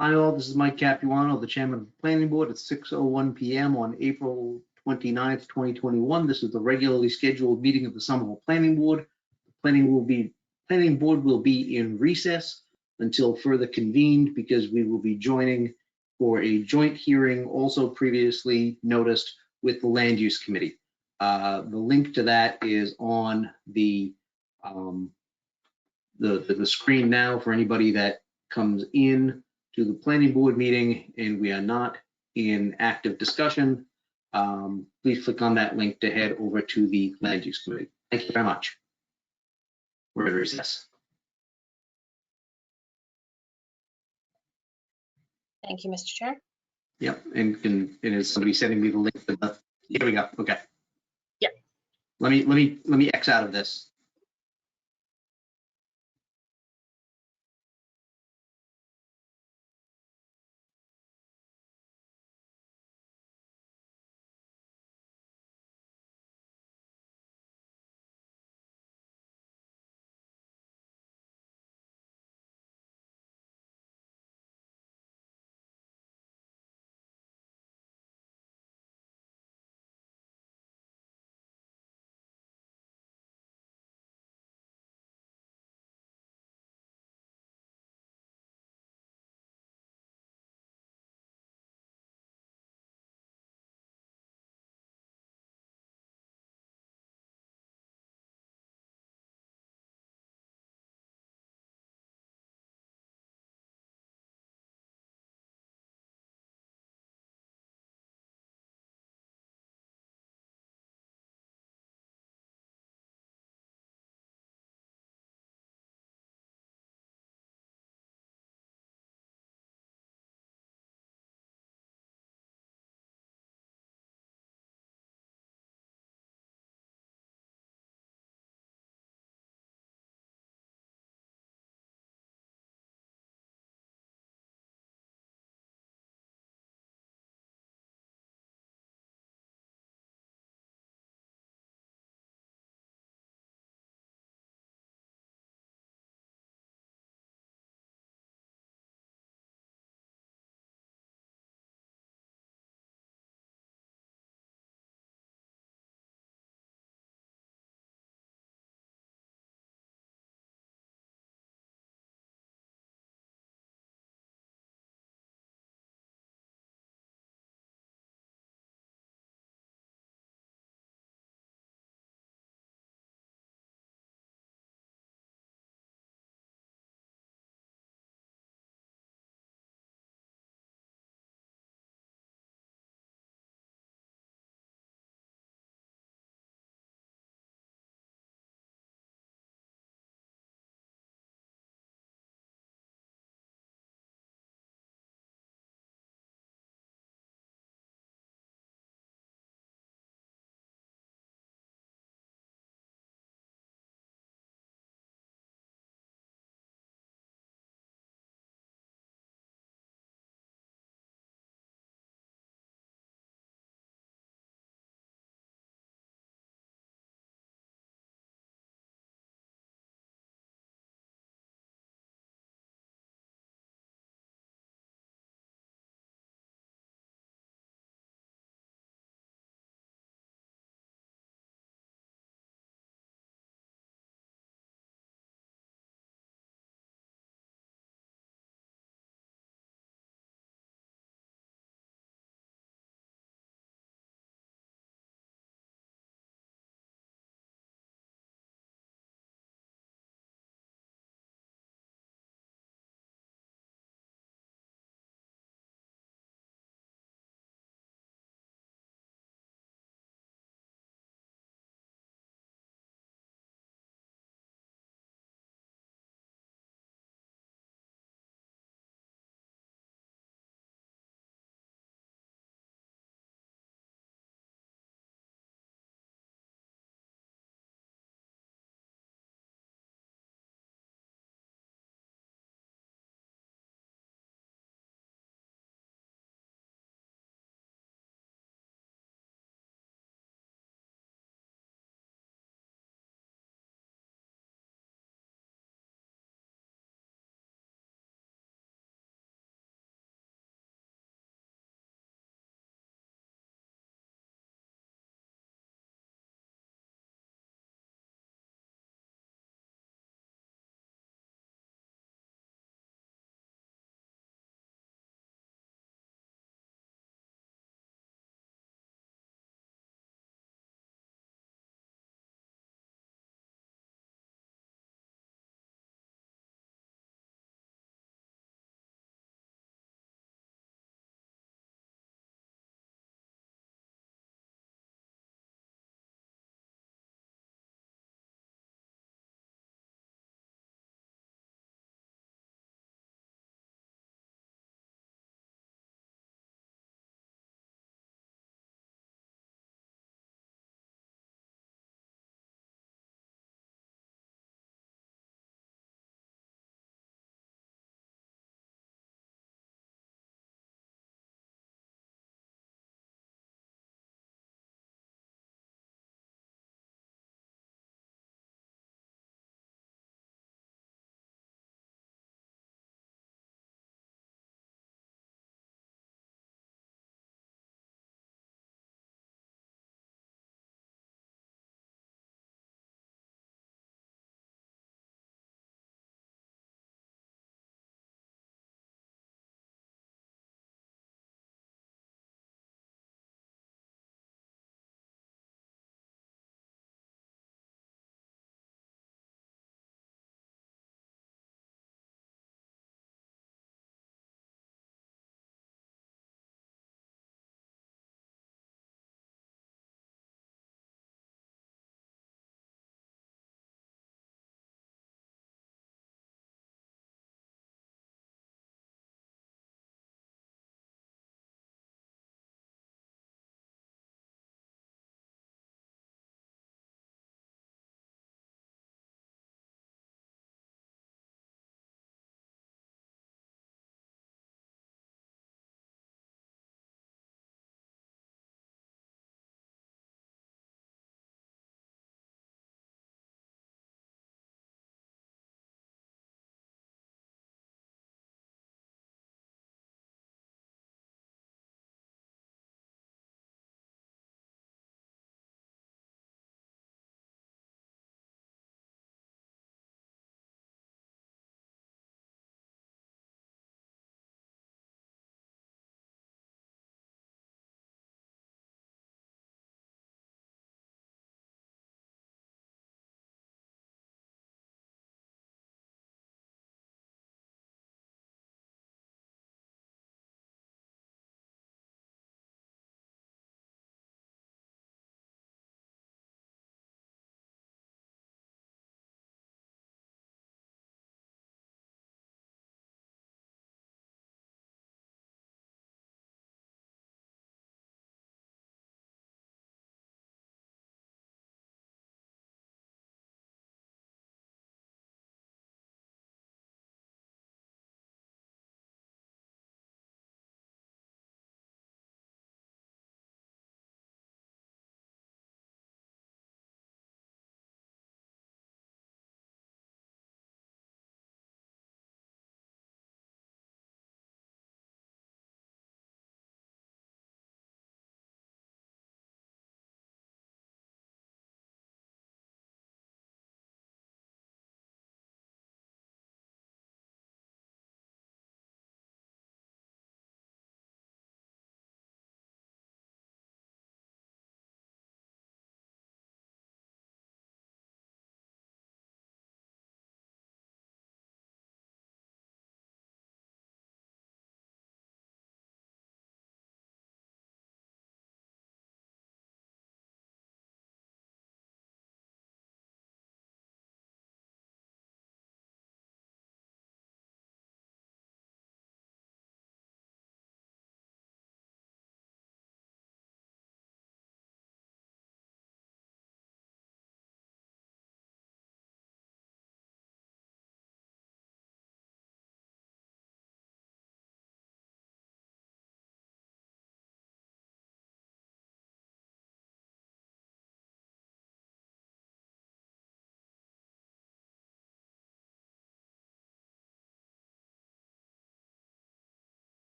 Hi all, this is Mike Capuano, the chairman of the planning board at 6:01 PM on April 29th, 2021. This is the regularly scheduled meeting of the Somerville Planning Board. The planning board will be in recess until further convened because we will be joining for a joint hearing also previously noticed with the Land Use Committee. The link to that is on the screen now for anybody that comes in to the planning board meeting and we are not in active discussion. Please click on that link to head over to the Land Use Committee. Thank you very much. We're at recess. Thank you, Mr. Chair. Yep, and is somebody sending me the link to the, here we go, okay. Yep. Let me X out of this.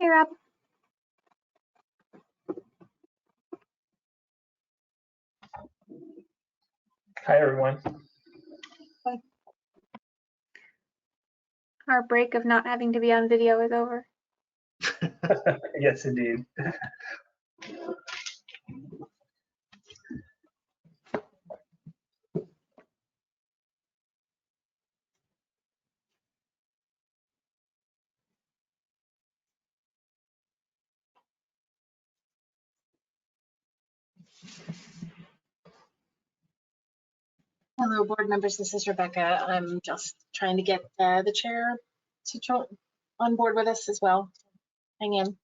Hey, Rob. Hi, everyone. Our break of not having to be on video is over. Yes, indeed. Hello, board members. This is Rebecca. I'm just trying to get the chair to join on board with us as well. Hang in.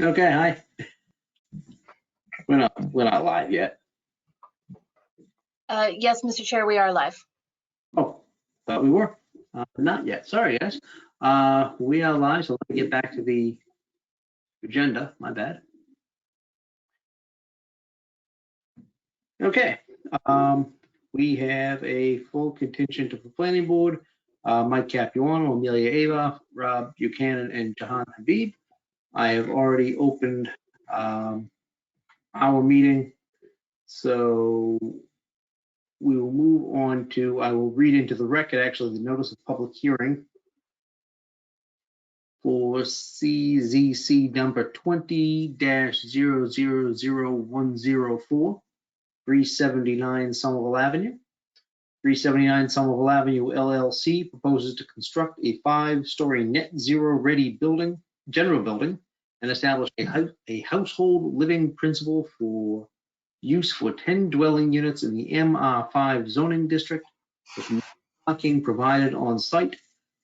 Okay, hi. We're not live yet. Yes, Mr. Chair, we are live. Oh, thought we were. Not yet. Sorry, guys. We are live, so let me get back to the agenda. My bad. Okay. We have a full contingent of the planning board. Mike Capuano, Amelia Ava, Rob Buchanan, and Jahan Habib. I have already opened our meeting, so we will move on to, I will read into the record, actually, the notice of public hearing for CZC number 20-000104, 379 Somerville Avenue. 379 Somerville Avenue LLC proposes to construct a 5-story net zero ready building, general building, and establish a household living principal for use for 10 dwelling units in the MR5 zoning district with no parking provided on site.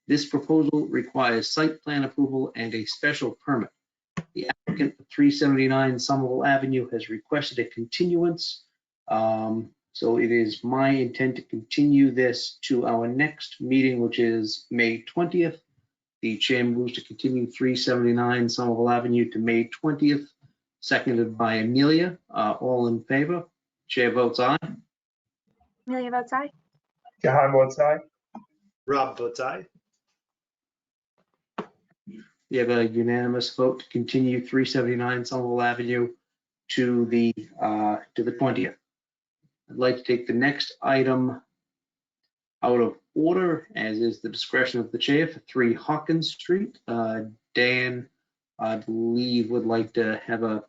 This proposal requires site plan approval and a special permit. The applicant for 379 Somerville Avenue has requested a continuance. So it is my intent to continue this to our next meeting, which is May 20th. The chair moves to continue 379 Somerville Avenue to May 20th, seconded by Amelia. All in favor? Chair votes aye. Amelia votes aye. Jahan votes aye. Rob votes aye. We have a unanimous vote to continue 379 Somerville Avenue to the 20th. I'd like to take the next item out of order, as is the discretion of the chair, for 3 Hawkins Street. Dan, I believe, would like to have a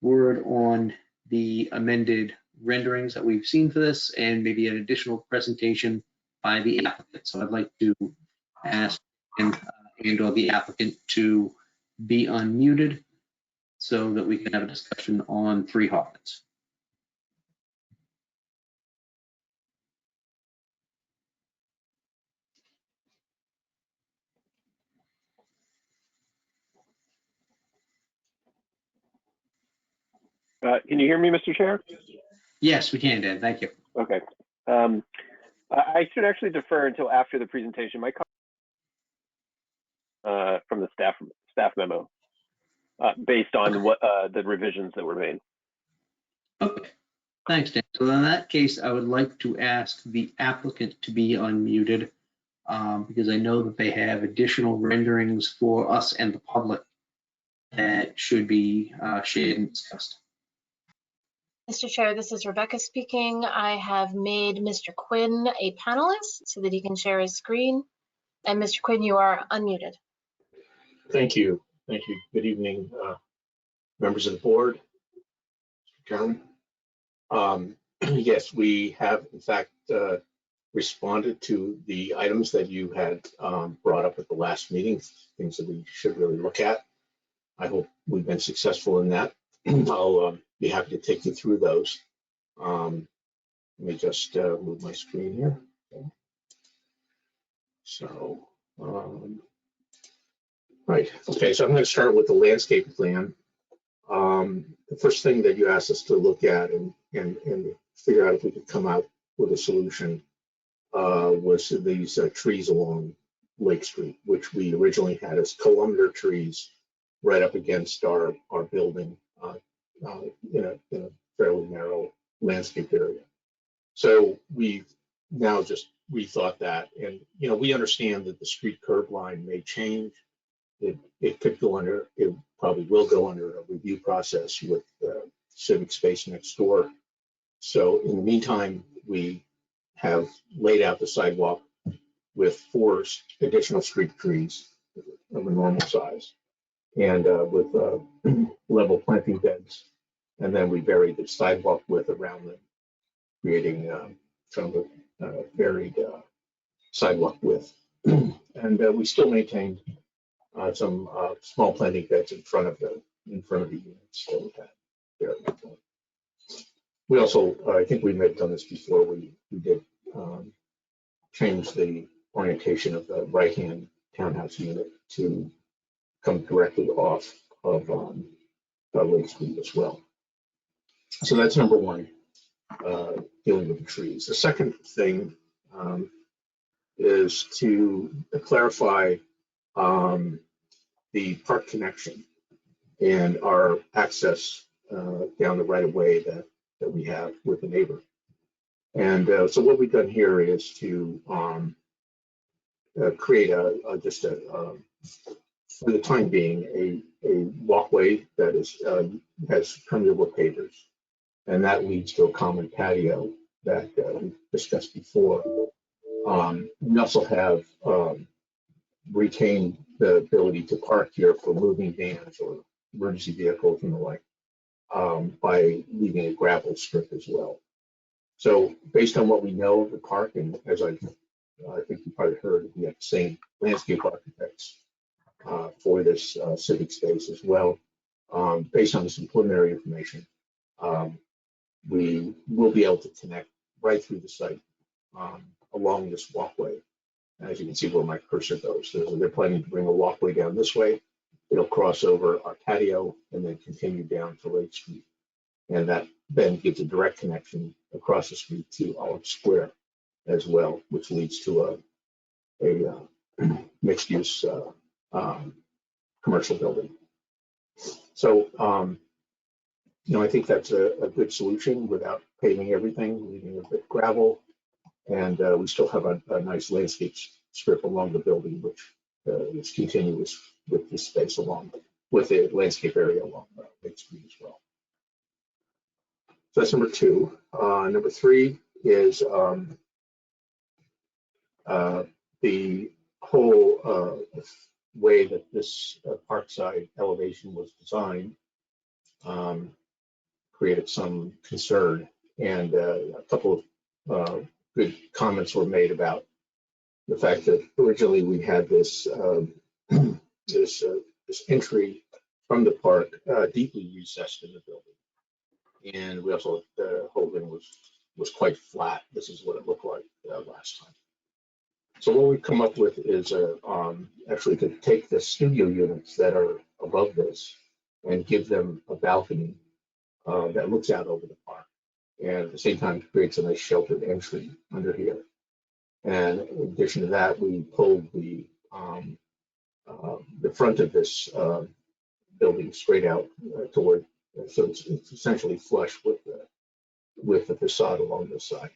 word on the amended renderings that we've seen for this and maybe an additional presentation by the applicant. So I'd like to ask and/or the applicant to be unmuted so that we can have a discussion on 3 Hawkins. Can you hear me, Mr. Chair? Yes, we can, Dan. Thank you. Okay. I should actually defer until after the presentation. My from the staff memo, based on what the revisions that were made. Okay. Thanks, Dan. So in that case, I would like to ask the applicant to be unmuted because I know that they have additional renderings for us and the public that should be shared and discussed. Mr. Chair, this is Rebecca speaking. I have made Mr. Quinn a panelist so that he can share his screen. And Mr. Quinn, you are unmuted. Thank you. Thank you. Good evening, members of the board. Mr. Chairman. Yes, we have in fact responded to the items that you had brought up at the last meeting, things that we should really look at. I hope we've been successful in that. I'll be happy to take you through those. Let me just move my screen here. Okay. So, right. Okay, so I'm going to start with the landscape plan. The first thing that you asked us to look at and figure out if we could come out with a solution was these trees along Lake Street, which we originally had as columnar trees right up against our building in a fairly narrow landscape area. So we've now just rethought that, and we understand that the street curb line may change. It could go under, it probably will go under a review process with Civic Space next door. So in the meantime, we have laid out the sidewalk with 4 additional street trees of a normal size and with level planting beds. And then we buried the sidewalk width around them, creating kind of a varied sidewalk width. And we still maintained some small planting beds in front of the units that we had there. We also, I think we may have done this before, we did change the orientation of the right-hand townhouse unit to come directly off of Lake Street as well. So that's number one, dealing with the trees. The second thing is to clarify the park connection and our access down the right of way that we have with the neighbor. And so what we've done here is to create for the time being, a walkway that has permeable pavers, and that leads to a common patio that we discussed before. We also have retained the ability to park here for moving vans or emergency vehicles and the like by leaving a gravel strip as well. So based on what we know of the park, and as I think you probably heard, we have the same landscape architects for this civic space as well. Based on this preliminary information, we will be able to connect right through the site along this walkway. As you can see where my cursor goes, they're planning to bring a walkway down this way. It'll cross over our patio and then continue down to Lake Street. And that then gives a direct connection across the street to Olive Square as well, which leads to a mixed-use commercial building. So, I think that's a good solution without paving everything, leaving a bit of gravel. And we still have a nice landscape strip along the building, which is continuous with the space along, with the landscape area along Lake Street as well. So that's number 2. Number 3 is the whole way that this parkside elevation was designed created some concern, and a couple of good comments were made about the fact that originally we had this this entry from the park deeply recessed in the building, and we also the whole thing was quite flat. This is what it looked like last time. So what we've come up with is actually to take the studio units that are above this and give them a balcony that looks out over the park, and at the same time creates a nice sheltered entry under here. And in addition to that, we pulled the front of this building straight out toward, so it's essentially flush with the facade along this side.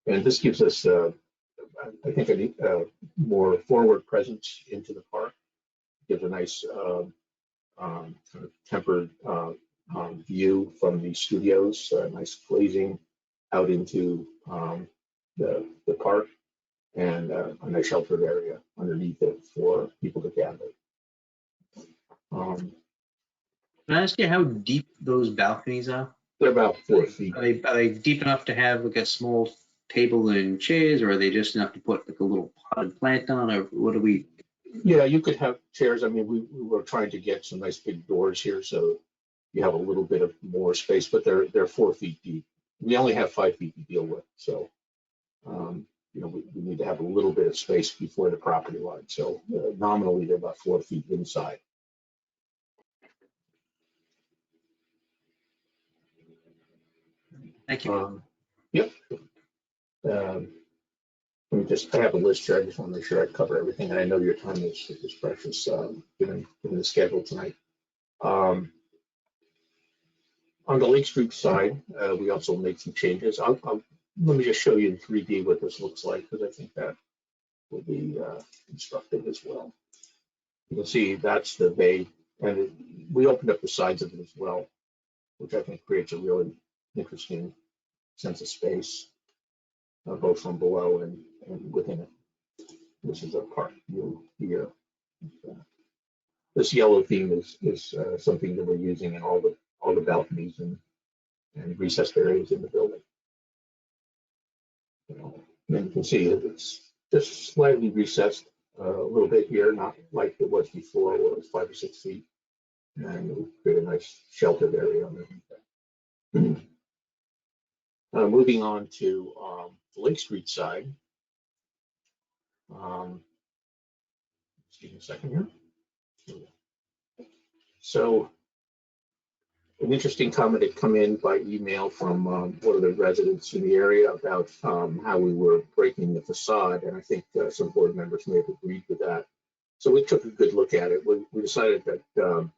And this gives us, I think, a more forward presence into the park. Gives a nice kind of tempered view from the studios, nice glazing out into the park, and a nice sheltered area underneath it for people to gather. Can I ask you how deep those balconies are? They're about 4 feet. Are they deep enough to have like a small table and chairs, or are they just enough to put like a little potted plant on, or what do we? Yeah, you could have chairs. I mean, we were trying to get some nice big doors here, so you have a little bit of more space, but they're 4 feet deep. We only have 5 feet to deal with, so we need to have a little bit of space before the property line. So nominally, they're about 4 feet inside. Thank you. Yep. I have a list here. I just want to make sure I cover everything. And I know your time is precious, given the schedule tonight. On the Lake Street side, we also made some changes. Let me just show you in 3D what this looks like, because I think that will be instructive as well. You can see that's the bay, and we opened up the sides of it as well, which I think creates a really interesting sense of space, both from below and within it. This is a park view here. This yellow theme is something that we're using in all the balconies and recessed areas in the building. And you can see it's just slightly recessed a little bit here, not like it was before, where it was 5 or 6 feet, and it would create a nice sheltered area underneath that. Moving on to the Lake Street side. Excuse me a second here. So an interesting comment had come in by email from one of the residents in the area about how we were breaking the facade, and I think some board members may have agreed with that. So we took a good look at it. We decided that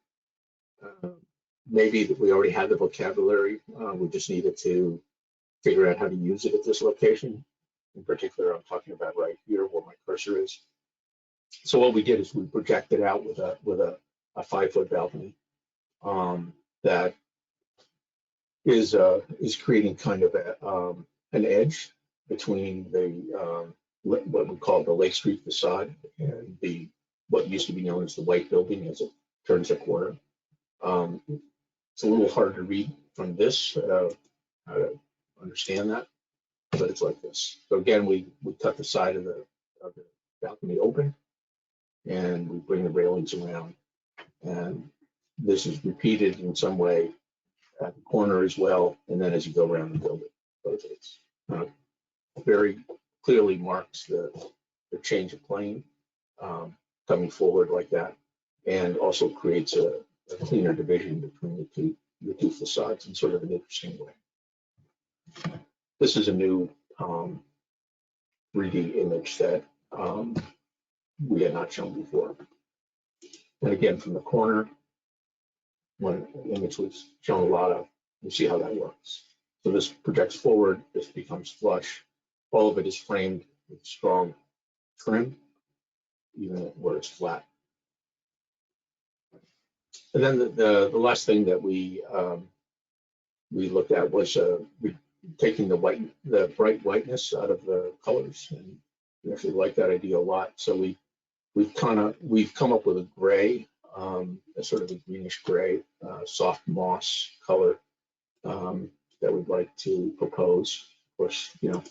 maybe that we already had the vocabulary. We just needed to figure out how to use it at this location. In particular, I'm talking about right here where my cursor is. So what we did is we projected out with a 5-foot balcony that is creating kind of an edge between the what we call the Lake Street facade and what used to be known as the White Building as it turns a corner. It's a little hard to read from this, how to understand that, but it's like this. So again, we cut the side of the balcony open, and we bring the railings around, and this is repeated in some way at the corner as well, and then as you go around the building. So it's very clearly marks the change of plane coming forward like that, and also creates a cleaner division between the two facades in sort of an interesting way. This is a new 3D image that we had not shown before. And again, from the corner, when the image was shown a lot of, you see how that works. So this projects forward, this becomes flush. All of it is framed with strong trim, even where it's flat. And then the last thing that we looked at was taking the bright whiteness out of the colors, and we actually like that idea a lot. So we've come up with a gray, a sort of a greenish gray, soft moss color that we'd like to propose. Of course,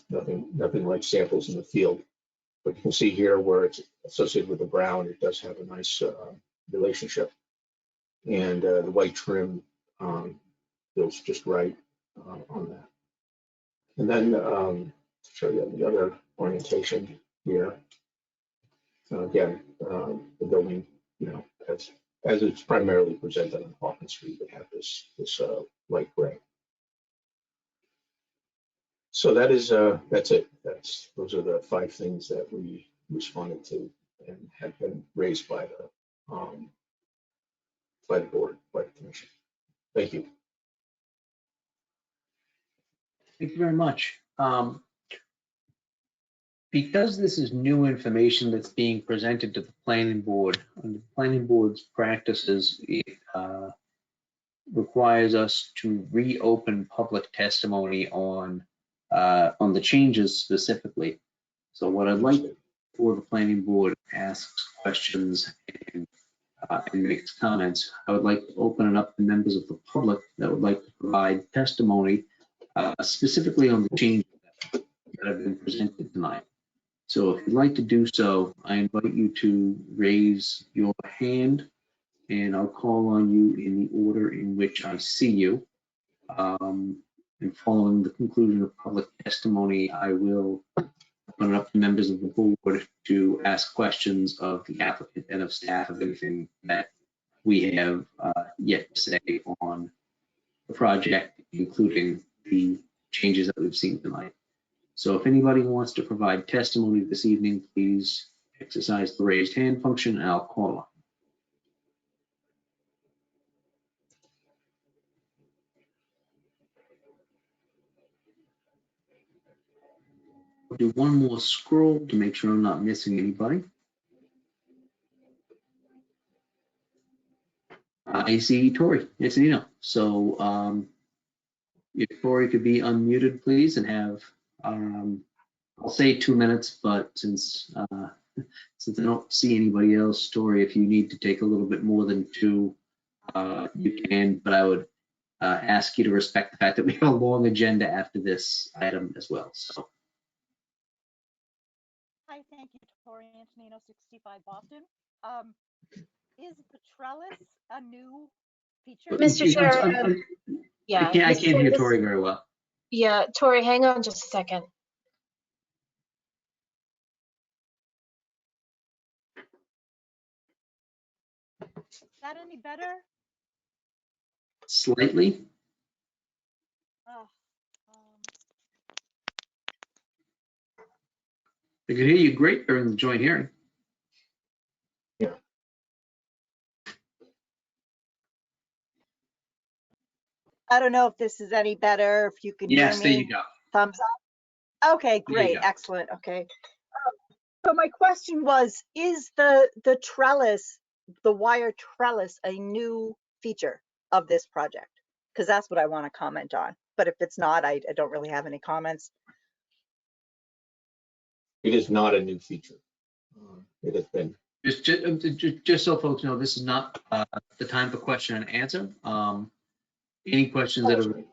nothing like samples in the field, but you can see here where it's associated with the brown, it does have a nice relationship, and the white trim feels just right on that. And then to show you the other orientation here. Again, the building, as it's primarily presented on Hawkins Street, would have this light gray. So that's it. Those are the 5 things that we responded to and have been raised by the board, by the commission. Thank you. Thank you very much. Because this is new information that's being presented to the planning board, and the planning board's practices, it requires us to reopen public testimony on the changes specifically. So what I'd like for the planning board asks questions and makes comments, I would like to open it up to members of the public that would like to provide testimony specifically on the changes that have been presented tonight. So if you'd like to do so, I invite you to raise your hand, and I'll call on you in the order in which I see you. And following the conclusion of public testimony, I will open it up to members of the board to ask questions of the applicant and of staff of anything that we have yet to say on the project, including the changes that we've seen tonight. So if anybody wants to provide testimony this evening, please exercise the raised hand function and I'll call on. I'll do one more scroll to make sure I'm not missing anybody. I see Tori Antonino. So if Tori could be unmuted, please, and have, I'll say 2 minutes, but since I don't see anybody else, Tori, if you need to take a little bit more than 2, you can, but I would ask you to respect the fact that we have a long agenda after this item as well. So Hi, thank you, Tori Antonino, 65 Boston. Is the trellis a new feature? Mr. Chair, yeah. I Mr. can't Chair, hear this- Tori very well. Yeah, Tori, hang on just a second. Is that any better? Slightly. Oh, I could hear you great during the joint hearing. I don't know if this is any better, if you can hear Yes, there you me. go. Thumbs up. Okay, There you great, go. excellent, okay. So my question was, is the trellis, the wire trellis, a new feature of this project? Because that's what I want to comment on. But if it's not, I don't really have any comments. It is not a new feature. It has been. Just so folks know, this is not the time for question and answer. Any questions that are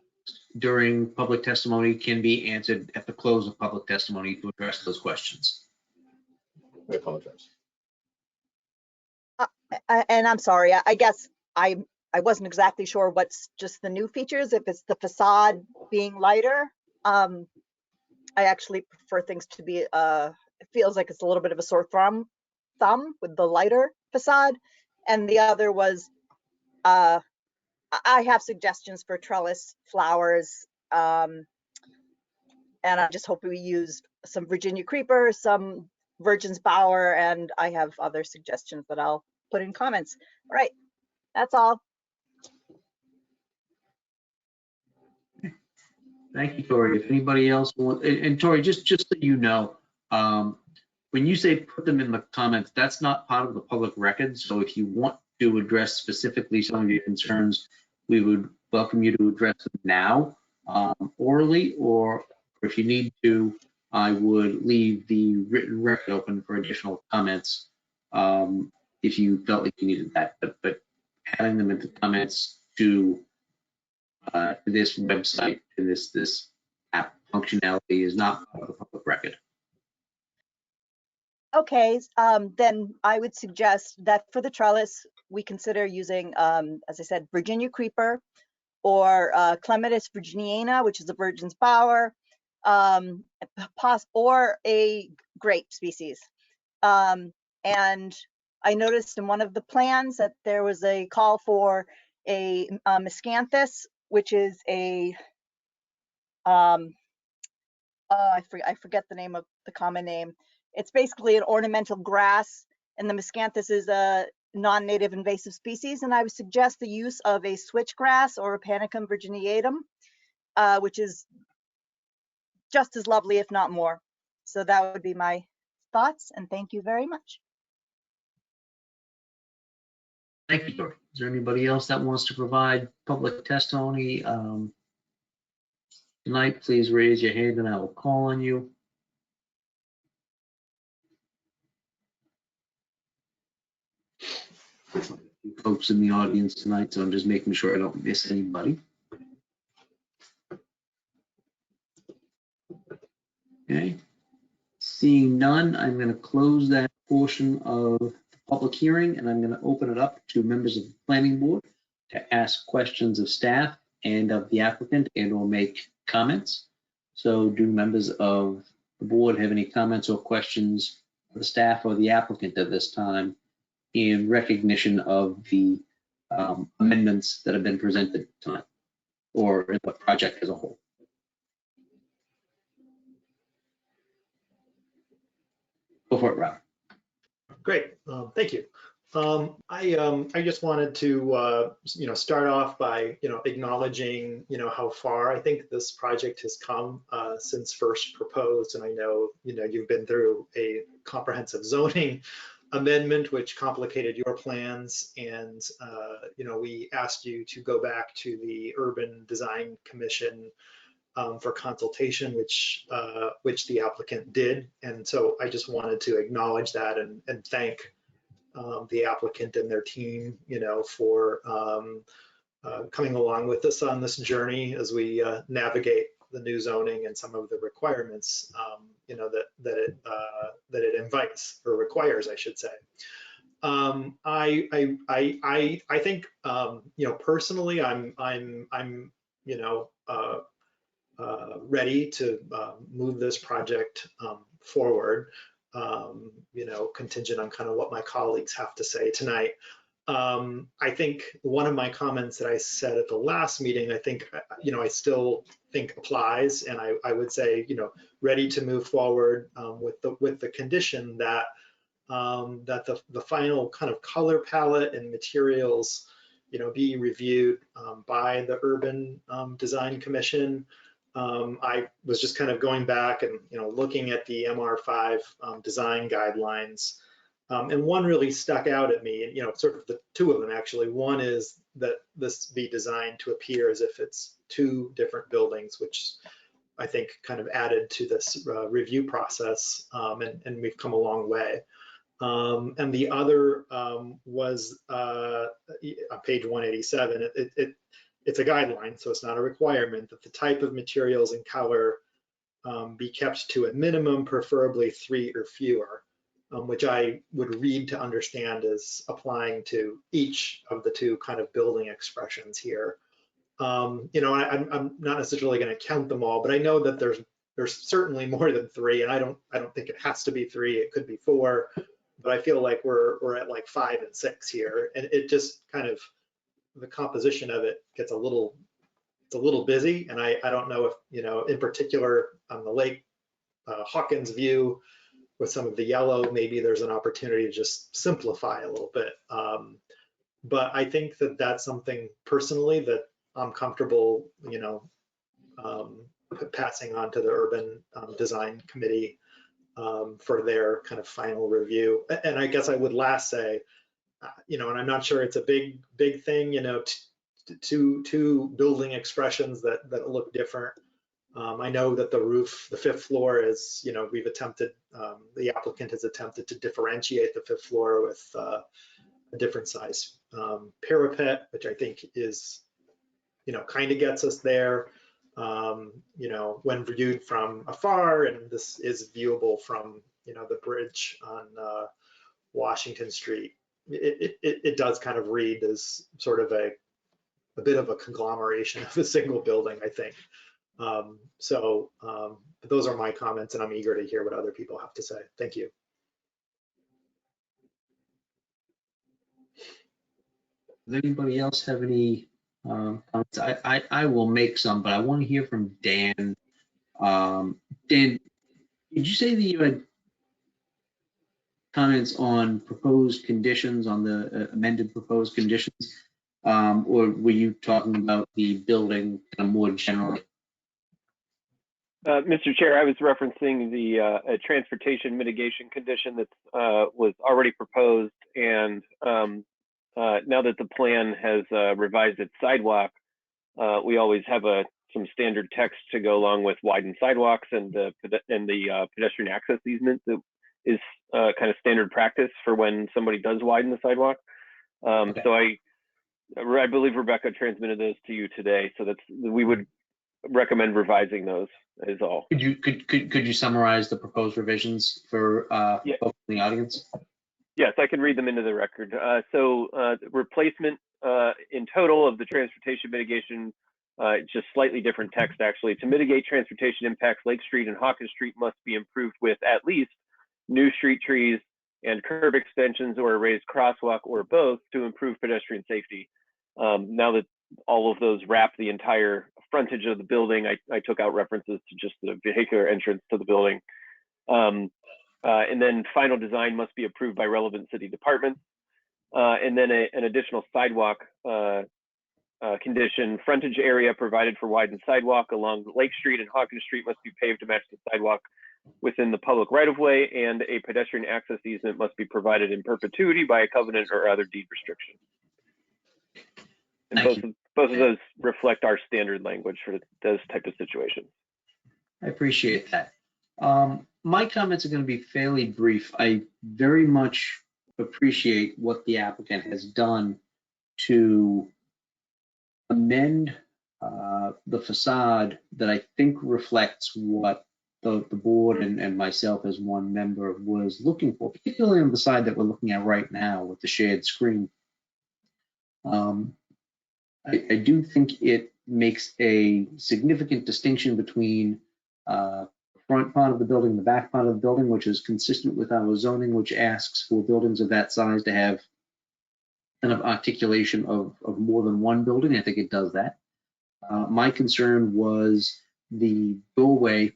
during public testimony can be answered at the close of public testimony to address those questions. I apologize. And I'm sorry, I guess I wasn't exactly sure what's just the new features, if it's the facade being lighter. I actually prefer things to be, it feels like it's a little bit of a sore thumb with the lighter facade. And the other was, I have suggestions for trellis flowers. And I just hope we use some Virginia creeper, some Virgin's bower, and I have other suggestions that I'll put in comments. All right, that's all. Thank you, Tori. If anybody else wants, and Tori, just so you know, when you say put them in the comments, that's not part of the public record. So if you want to address specifically some of your concerns, we would welcome you to address them now orally, or if you need to, I would leave the written record open for additional comments if you felt like you needed that. But having them in the comments to this website and this app functionality is not part of the public record. Okay, then I would suggest that for the trellis, we consider using, as I said, Virginia creeper or Clematis virginiana, which is a Virgin's bower, or a grape species. And I noticed in one of the plans that there was a call for a miscanthus, which is a, I forget the name of the common name. It's basically an ornamental grass, and the miscanthus is a non-native invasive species. And I would suggest the use of a switchgrass or a Panicum virginiatum, which is just as lovely, if not more. So that would be my thoughts, and thank you very much. Thank you, Tori. Is there anybody else that wants to provide public testimony tonight? Please raise your hand and I will call on you. Folks in the audience tonight, so I'm just making sure I don't miss anybody. Okay. Seeing none, I'm going to close that portion of the public hearing and I'm going to open it up to members of the planning board to ask questions of staff and of the applicant and or make comments. So do members of the board have any comments or questions for the staff or the applicant at this time in recognition of the amendments that have been presented tonight or in the project as a whole? Go for it, Rob. Great, thank you. I just wanted to start off by acknowledging how far I think this project has come since first proposed, and I know you've been through a comprehensive zoning amendment which complicated your plans, and we asked you to go back to the Urban Design Commission for consultation, which the applicant did. And so I just wanted to acknowledge that and thank the applicant and their team, for coming along with us on this journey as we navigate the new zoning and some of the requirements, that it invites or requires, I should say. I think, personally, I'm ready to move this project forward, contingent on kind of what my colleagues have to say tonight. I think one of my comments that I said at the last meeting, I think, I still think applies, and I would say, ready to move forward with the condition that that the final kind of color palette and materials, be reviewed by the Urban Design Commission. I was just kind of going back and looking at the MR5 design guidelines, and one really stuck out at me, and sort of the two of them actually. One is that this be designed to appear as if it's two different buildings, which I think kind of added to this review process, and we've come a long way. And the other was on page 187. It's a guideline, so it's not a requirement, that the type of materials and color be kept to a minimum, preferably 3 or fewer, which I would read to understand as applying to each of the two kind of building expressions here. I'm not necessarily going to count them all, but I know that there's certainly more than 3, and I don't think it has to be 3. It could be 4, but I feel like we're at like 5 and 6 here, and it just kind of, the composition of it gets it's a little busy, and I don't know if, in particular on the Lake Hawkins view with some of the yellow, maybe there's an opportunity to just simplify a little bit. But I think that that's something personally that I'm comfortable, passing on to the Urban Design Committee for their kind of final review. And I guess I would last say, and I'm not sure it's a big thing, two building expressions that look different. I know that the roof, the 5th floor is, we've attempted, the applicant has attempted to differentiate the 5th floor with a different size parapet, which I think is, kind of gets us there, when viewed from afar, and this is viewable from, the bridge on Washington Street. It does kind of read as sort of a bit of a conglomeration of a single building, I think. Those are my comments, and I'm eager to hear what other people have to say. Thank you. Does anybody else have any comments? I will make some, but I want to hear from Dan. Dan, did you say that you had comments on proposed conditions, on the amended proposed conditions? Or were you talking about the building kind of more generally? Mr. Chair, I was referencing the transportation mitigation condition that was already proposed, and now that the plan has revised its sidewalk, we always have some standard text to go along with widened sidewalks and the pedestrian access easement that is kind of standard practice for when somebody does widen the sidewalk. Okay. So I believe Rebecca transmitted those to you today, so we would recommend revising those is all. Could you summarize the proposed revisions for Yeah. folks in the audience? Yes, I can read them into the record. Replacement in total of the transportation mitigation, just slightly different text actually. To mitigate transportation impacts, Lake Street and Hawkins Street must be improved with at least new street trees and curb extensions or a raised crosswalk or both to improve pedestrian safety. Now that all of those wrap the entire frontage of the building, I took out references to just the vehicular entrance to the building. And then final design must be approved by relevant city departments. And then an additional sidewalk condition, frontage area provided for widened sidewalk along Lake Street and Hawkins Street must be paved to match the sidewalk within the public right-of-way, and a pedestrian access easement must be provided in perpetuity by a covenant or other deed restriction. And both of those reflect our standard language for those type of situations. I appreciate that. My comments are going to be fairly brief. I very much appreciate what the applicant has done to amend the facade that I think reflects what the board and myself as one member was looking for, particularly on the side that we're looking at right now with the shared screen. I do think it makes a significant distinction between the front part of the building, the back part of the building, which is consistent with our zoning, which asks for buildings of that size to have kind of articulation of more than one building. I think it does that. My concern was the doorway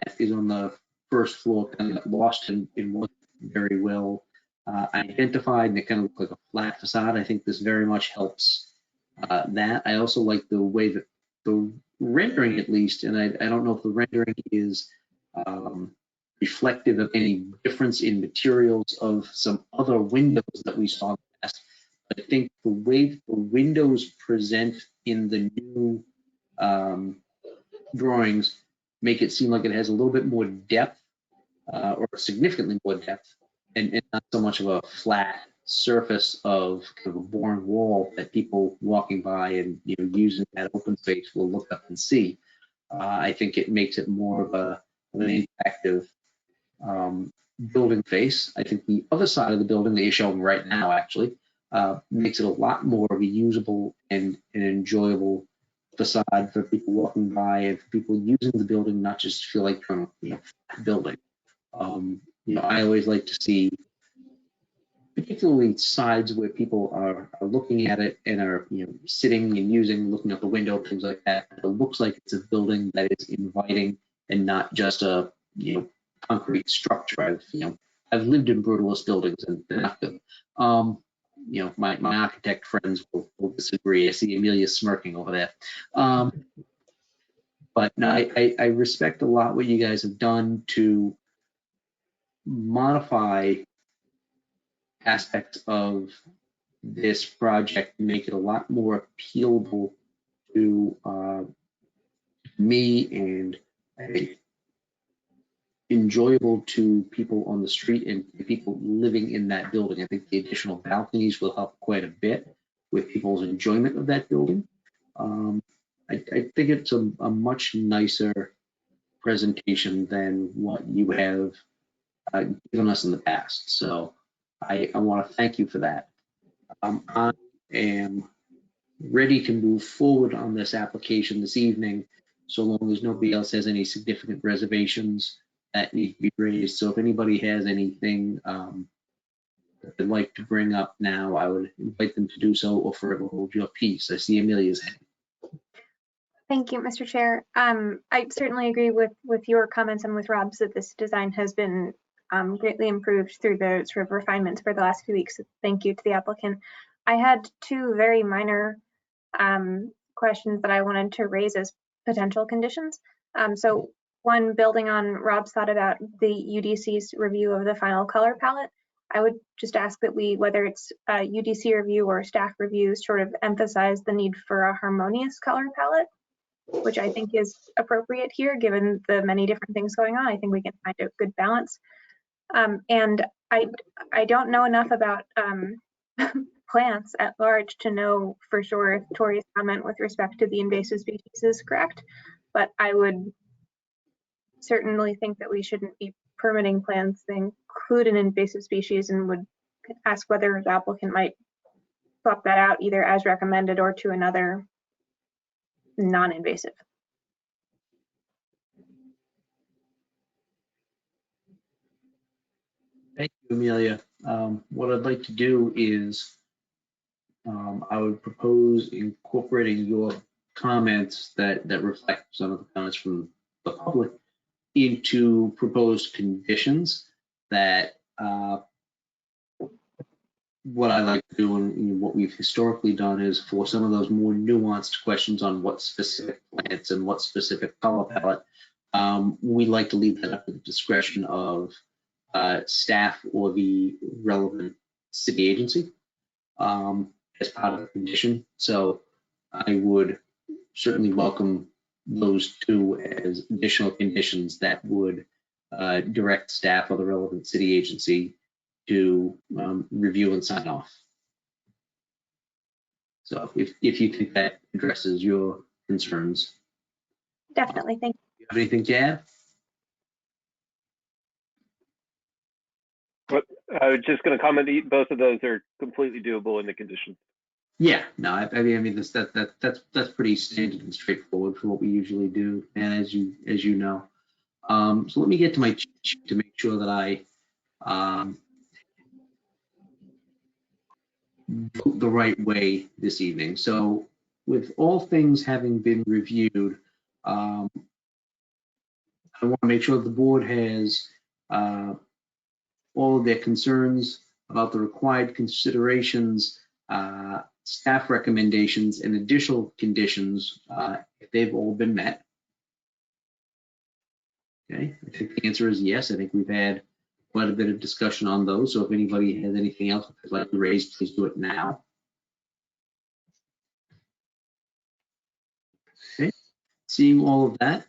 that is on the first floor kind of got lost in what very well identified, and it kind of looked like a flat facade. I think this very much helps that. I also like the way that the rendering, at least, and I don't know if the rendering is reflective of any difference in materials of some other windows that we saw in the past. I think the way that the windows present in the new drawings make it seem like it has a little bit more depth, or significantly more depth, and not so much of a flat surface of kind of a boring wall that people walking by and using that open space will look up and see. I think it makes it more of an interactive building face. I think the other side of the building that you're showing right now actually makes it a lot more of a usable and an enjoyable facade for people walking by and for people using the building, not just feel like you're on a building. I always like to see, particularly sides where people are looking at it and are sitting and looking out the window, things like that. It looks like it's a building that is inviting and not just a concrete structure. I've lived in brutalist buildings and they're not good. My architect friends will disagree. I see Amelia smirking over there. But no, I respect a lot what you guys have done to modify aspects of this project, make it a lot more appealable to me, and I think enjoyable to people on the street and people living in that building. I think the additional balconies will help quite a bit with people's enjoyment of that building. I think it's a much nicer presentation than what you have given us in the past. So I want to thank you for that. I am ready to move forward on this application this evening, so long as nobody else has any significant reservations that need to be raised. So if anybody has anything that they'd like to bring up now, I would invite them to do so, or forever hold your peace. I see Amelia's hand. Thank you, Mr. Chair. I certainly agree with your comments and with Rob's that this design has been greatly improved through the sort of refinements for the last few weeks. Thank you to the applicant. I had two very minor questions that I wanted to raise as potential conditions. So one, building on Rob's thought about the UDC's review of the final color palette, I would just ask that we, whether it's a UDC review or staff review, sort of emphasize the need for a harmonious color palette, which I think is appropriate here, given the many different things going on. I think we can find a good balance. And I don't know enough about plants at large to know for sure if Tori's comment with respect to the invasive species is correct, but I would certainly think that we shouldn't be permitting plants that include an invasive species, and would ask whether the applicant might swap that out either as recommended or to another non-invasive. Thank you, Amelia. What I'd like to do is I would propose incorporating your comments that reflect some of the comments from the public into proposed conditions. that what I like to do and what we've historically done is for some of those more nuanced questions on what specific plants and what specific color palette, we like to leave that up to the discretion of staff or the relevant city agency as part of the condition. So I would certainly welcome those two as additional conditions that would direct staff or the relevant city agency to review and sign off. So if you think that addresses your concerns. Definitely, thank You have anything to add? I was just going to comment that both of those are completely doable in the conditions. Yeah, no, I mean that's pretty standard and straightforward for what we usually do, and as you know. So let me get to my cheat sheet to make sure that I vote the right way this evening. So with all things having been reviewed, I want to make sure the board has all of their concerns about the required considerations, staff recommendations, and additional conditions if they've all been met. Okay, I think the answer is yes. I think we've had quite a bit of discussion on those. So if anybody has anything else they'd like to raise, please do it now. Okay, seeing all of that,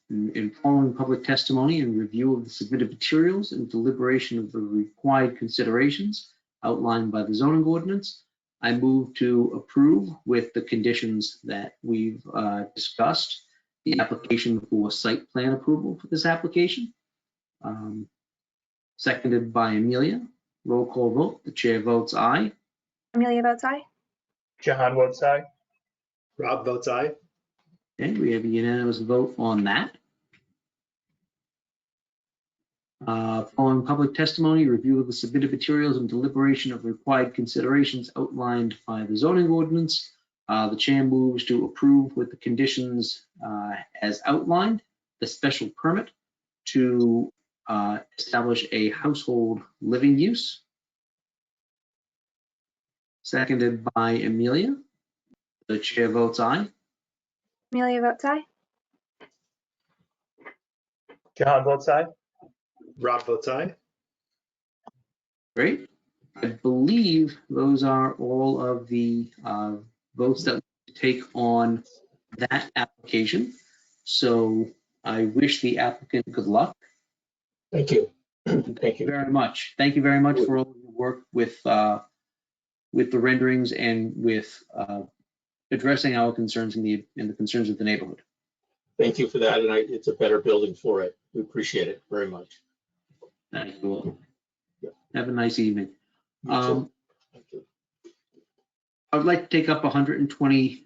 in following public testimony and review of the submitted materials and deliberation of the required considerations outlined by the zoning ordinance, I move to approve with the conditions that we've discussed the application for site plan approval for this application. Seconded by Amelia. Roll call vote. The chair votes aye. you. Amelia votes aye. Jahan votes aye. Rob votes aye. Okay, we have a unanimous vote on that. Following public testimony, review of the submitted materials and deliberation of required considerations outlined by the zoning ordinance, the chair moves to approve with the conditions as outlined, the special permit to establish a household living use. Seconded by Amelia. The chair votes aye. Amelia votes aye. Jahan votes aye. Rob votes aye. Great. I believe those are all of the votes that we take on that application. So I wish the applicant good luck. Thank you. Thank you very much. Thank you very much for all your work with the renderings and with addressing our concerns and the concerns of the neighborhood. Thank you for that, and it's a better building for it. We appreciate it very much. Thank you all. Yep. Have a nice evening. You too. Thank you. I would like to take up 120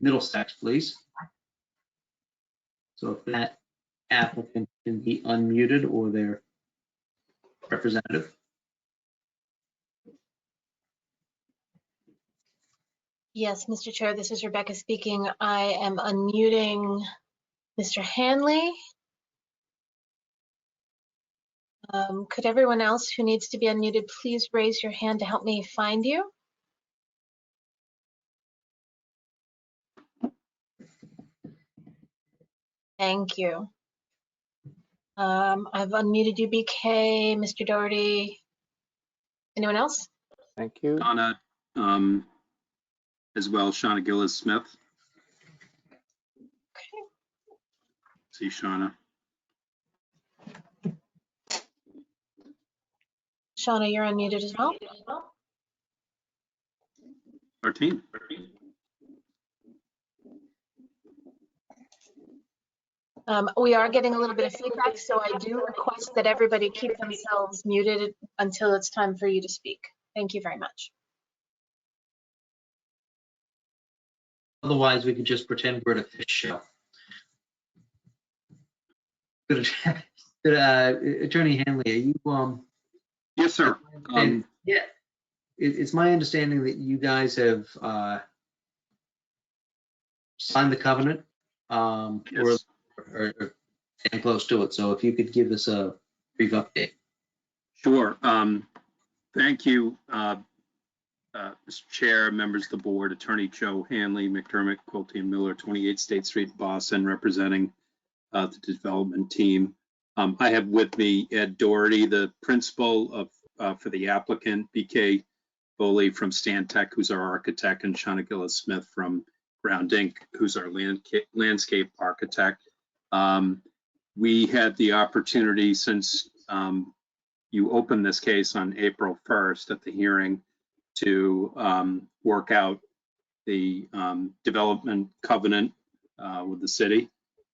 Middlesex, please. So if that applicant can be unmuted or their representative. Yes, Mr. Chair, this is Rebecca speaking. I am unmuting Mr. Hanley. Could everyone else who needs to be unmuted, please raise your hand to help me find you? Thank you. I've unmuted you, BK, Mr. Doherty. Anyone else? Thank you. Shauna, as well, Shauna Gillis Smith. Okay. See Shauna. Shauna, you're unmuted as well. Our team. We are getting a little bit of feedback, so I do request that everybody keep themselves muted until it's time for you to speak. Thank you very much. Otherwise, we could just pretend we're at a fish show. Attorney Hanley, are you Yes, sir. yeah, it's my understanding that you guys have signed the covenant Yes. or getting close to it. So if you could give us a brief update. Sure. Thank you, Mr. Chair, members of the board, Attorney Joe Hanley, McDermott, Quilty and Miller, 28 State Street, Boston, representing the development team. I have with me Ed Doherty, the principal of for the applicant, BK Boley from Stantec, who's our architect, and Shauna Gillis-Smith from Ground Inc., who's our landscape architect. We had the opportunity, since you opened this case on April 1st at the hearing, to work out the development covenant with the city.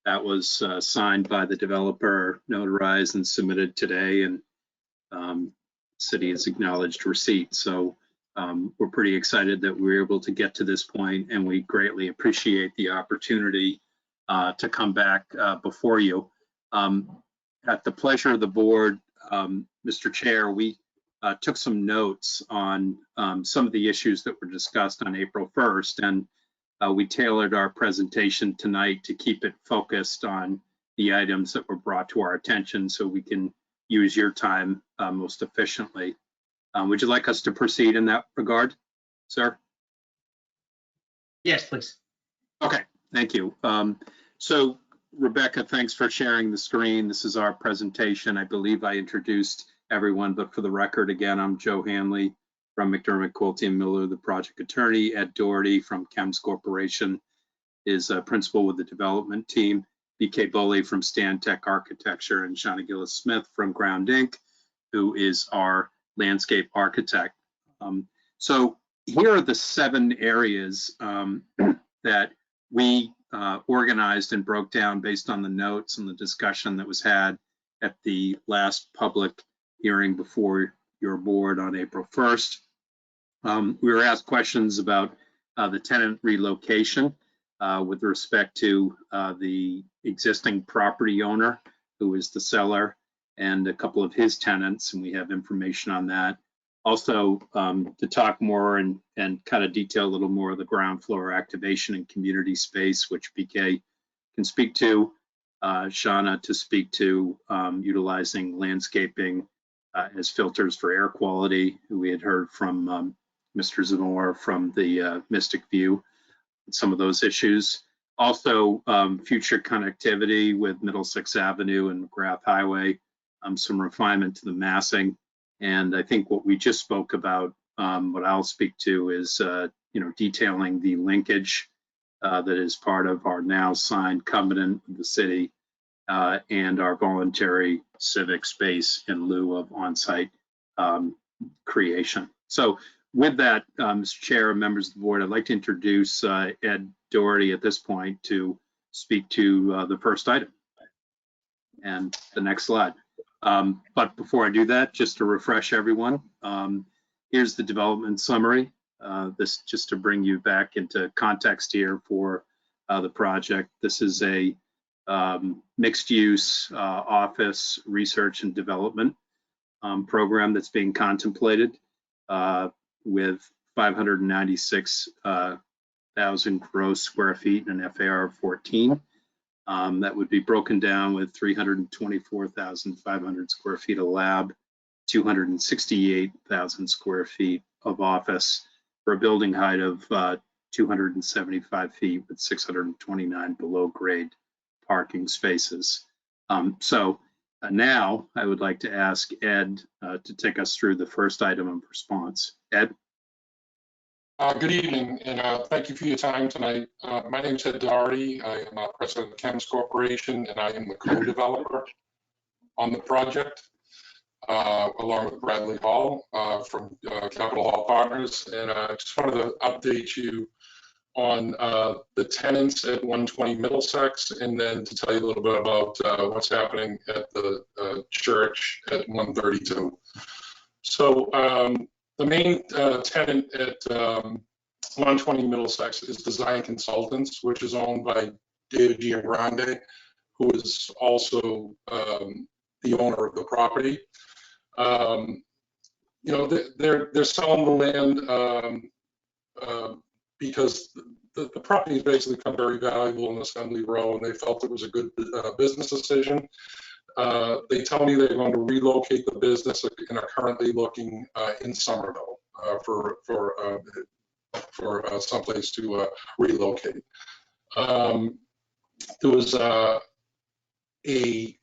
That was signed by the developer, notarized and submitted today, and city has acknowledged receipt. So we're pretty excited that we were able to get to this point, and we greatly appreciate the opportunity to come back before you. At the pleasure of the board, Mr. Chair, we took some notes on some of the issues that were discussed on April 1st, and we tailored our presentation tonight to keep it focused on the items that were brought to our attention so we can use your time most efficiently. Would you like us to proceed in that regard, sir? Yes, please. Okay, thank you. So Rebecca, thanks for sharing the screen. This is our presentation. I believe I introduced everyone, but for the record, again, I'm Joe Hanley from McDermott, Quilty and Miller, the project attorney. Ed Doherty from Chems Corporation is a principal with the development team. BK Boley from Stantec Architecture, and Shauna Gillis-Smith from Ground Inc., who is our landscape architect. So here are the 7 areas that we organized and broke down based on the notes and the discussion that was had at the last public hearing before your board on April 1st. We were asked questions about the tenant relocation with respect to the existing property owner, who is the seller, and a couple of his tenants, and we have information on that. Also, to talk more and kind of detail a little more of the ground floor activation and community space, which BK can speak to, Shauna to speak to utilizing landscaping as filters for air quality, who we had heard from Mr. Zamora from the Mystic View, some of those issues. Also, future connectivity with Middlesex Avenue and McGrath Highway, some refinement to the massing. And I think what we just spoke about, what I'll speak to is, detailing the linkage that is part of our now signed covenant with the city and our voluntary civic space in lieu of on-site creation. So with that, Mr. Chair and members of the board, I'd like to introduce Ed Doherty at this point to speak to the first item and the next slide. But before I do that, just to refresh everyone, here's the development summary. This just to bring you back into context here for the project. This is a mixed-use office research and development program that's being contemplated with 596,000 gross square feet and an FAR of 14. That would be broken down with 324,500 square feet of lab, 268,000 square feet of office, for a building height of 275 feet with 629 below grade parking spaces. Now I would like to ask Ed to take us through the first item of response. Ed? Good evening, and thank you for your time tonight. My name is Ed Doherty. I am president of Chems Corporation, and I am the co-developer on the project, along with Bradley Hall from Capital Hall Partners. And I just wanted to update you on the tenants at 120 Middlesex, and then to tell you a little bit about what's happening at the church at 132. So the main tenant at 120 Middlesex is Design Consultants, which is owned by David Giangrande, who is also the owner of the property. They're selling the land because the property has basically become very valuable in Assembly Row, and they felt it was a good business decision. they tell me they're going to relocate the business and are currently looking in Somerville for someplace to relocate. There was a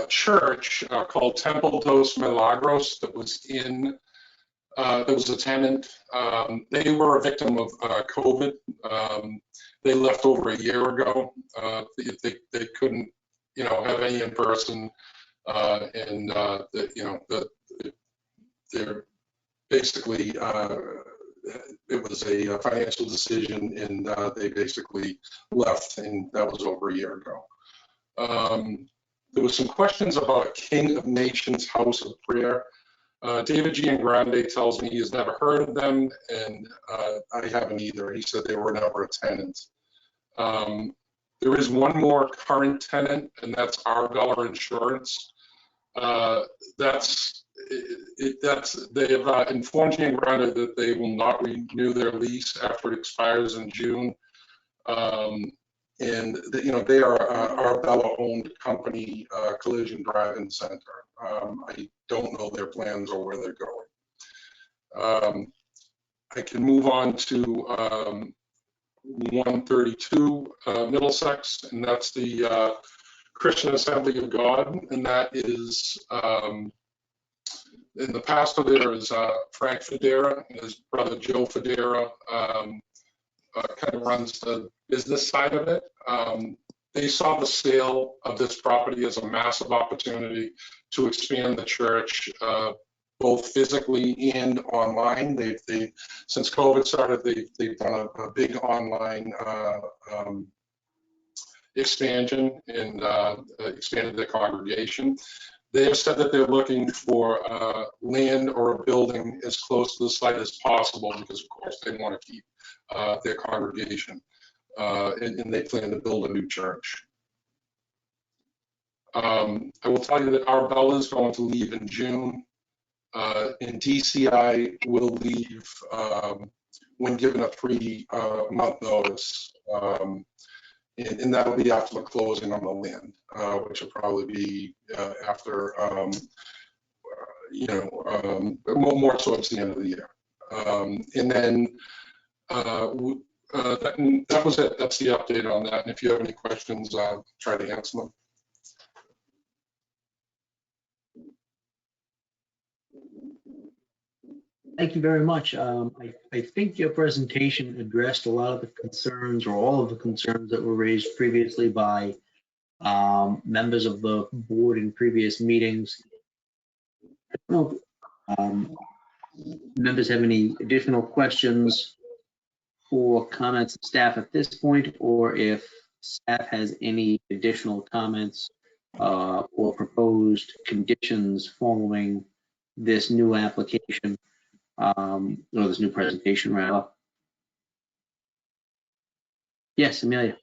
church called Temple dos Milagros that was in, that was a tenant. They were a victim of COVID. They left over a year ago. They couldn't, have any in person, and they're basically, it was a financial decision, and they basically left, and that was over a year ago. There was some questions about King of Nations House of Prayer. David Giangrande tells me he's never heard of them, and I haven't either. He said they were never a tenant. There is one more current tenant, and that's Arbella Insurance. They have informed Giangrande that they will not renew their lease after it expires in June. And they are Arbella-owned company, Collision Drive-In Center. I don't know their plans or where they're going. I can move on to 132 Middlesex, and that's the Christian Assembly of God, and that is, in the pastor there is Frank Federa, and his brother Joe Federa kind of runs the business side of it. They saw the sale of this property as a massive opportunity to expand the church, both physically and online. They since COVID started, they've done a big online expansion and expanded their congregation. They have said that they're looking for land or a building as close to the site as possible because, of course, they want to keep their congregation, and they plan to build a new church. I will tell you that Arbella is going to leave in June, and DCI will leave when given a 3-month notice, and that'll be after the closing on the land, which will probably be after, more towards the end of the year. And then that was it. That's the update on that. And if you have any questions, I'll try to answer them. Thank you very much. I think your presentation addressed a lot of the concerns or all of the concerns that were raised previously by members of the board in previous meetings. I don't know if members have any additional questions or comments of staff at this point, or if staff has any additional comments or proposed conditions following this new application. Or this new presentation, rather. Yes, Amelia.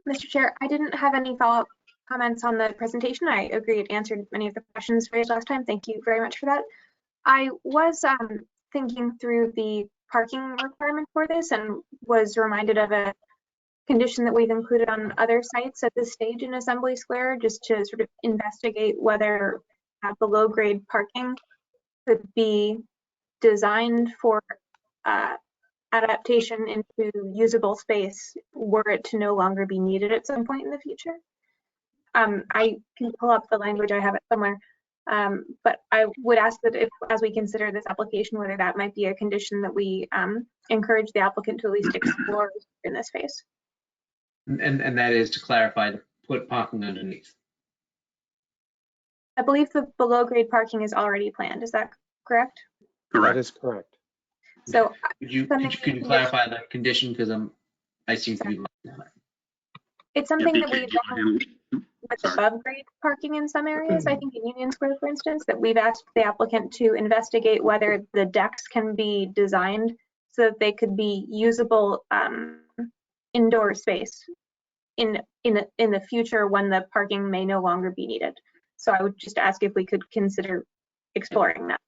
Mr. Chair, I didn't have any follow-up comments on the presentation. I agree it answered many of the questions raised last time. Thank you very much for that. I was thinking through the parking requirement for this and was reminded of a condition that we've included on other sites at this stage in Assembly Square, just to sort of investigate whether below-grade parking could be designed for adaptation into usable space were it to no longer be needed at some point in the future. I can pull up the language, I have it somewhere, but I would ask that if, as we consider this application, whether that might be a condition that we encourage the applicant to at least explore in this phase. And that is to clarify, to put parking underneath. I believe the below grade parking is already planned, is that correct? Correct. That is correct. So Could you clarify that condition, because I seem to be looking at it. it's something that we've done with above grade parking in some areas. I think in Union Square, for instance, that we've asked the applicant to investigate whether the decks can be designed so that they could be usable indoor space in the future when the parking may no longer be needed. So I would just ask if we could consider exploring that.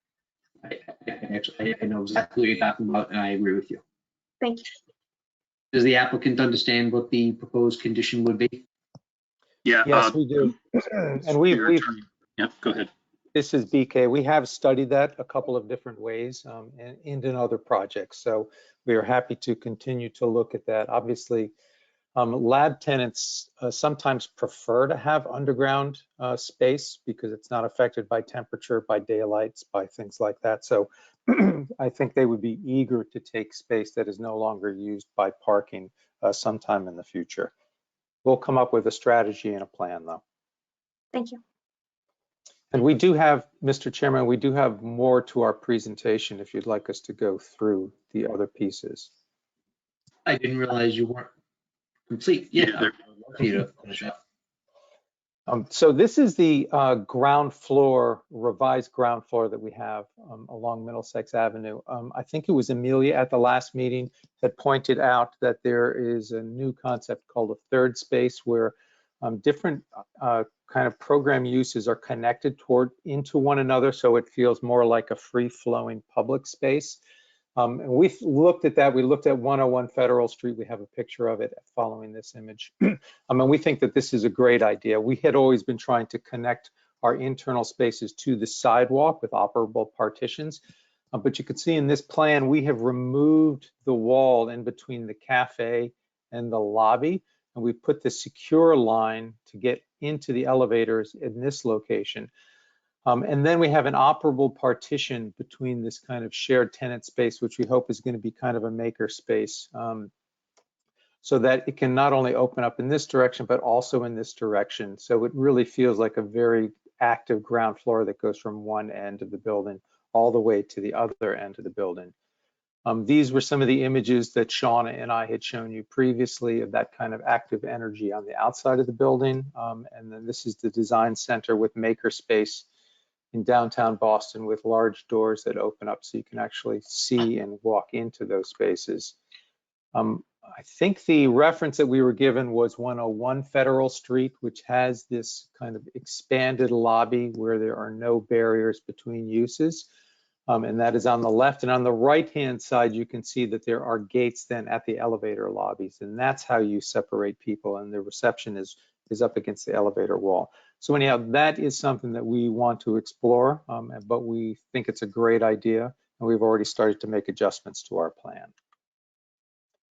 I know exactly what you're talking about, and I agree with you. Thank you. Does the applicant understand what the proposed condition would be? Yeah. Yes, we do. And we've Yep, go ahead. this is BK. We have studied that a couple of different ways and in other projects. So we are happy to continue to look at that. Obviously, lab tenants sometimes prefer to have underground space because it's not affected by temperature, by daylights, by things like that. So I think they would be eager to take space that is no longer used by parking sometime in the future. We'll come up with a strategy and a plan, though. Thank you. And we do have, Mr. Chairman, we do have more to our presentation if you'd like us to go through the other pieces. I didn't realize you weren't complete. Yeah, Yeah, I'd love for you to finish up. So this is the ground floor, revised ground floor that we have along Middlesex Avenue. I think it was Amelia at the last meeting that pointed out that there is a new concept called a third space where different kind of program uses are connected into one another, so it feels more like a free-flowing public space. And we've looked at that. We looked at 101 Federal Street. We have a picture of it following this image. And we think that this is a great idea. We had always been trying to connect our internal spaces to the sidewalk with operable partitions. But you can see in this plan, we have removed the wall in between the cafe and the lobby. And we put the secure line to get into the elevators in this location. And then we have an operable partition between this kind of shared tenant space, which we hope is going to be kind of a maker space, so that it can not only open up in this direction, but also in this direction. So it really feels like a very active ground floor that goes from one end of the building all the way to the other end of the building. These were some of the images that Shauna and I had shown you previously of that kind of active energy on the outside of the building. And then this is the design center with maker space in downtown Boston with large doors that open up so you can actually see and walk into those spaces. I think the reference that we were given was 101 Federal Street, which has this kind of expanded lobby where there are no barriers between uses. And that is on the left. And on the right-hand side, you can see that there are gates then at the elevator lobbies. And that's how you separate people. And the reception is up against the elevator wall. So anyhow, that is something that we want to explore, but we think it's a great idea. And we've already started to make adjustments to our plan.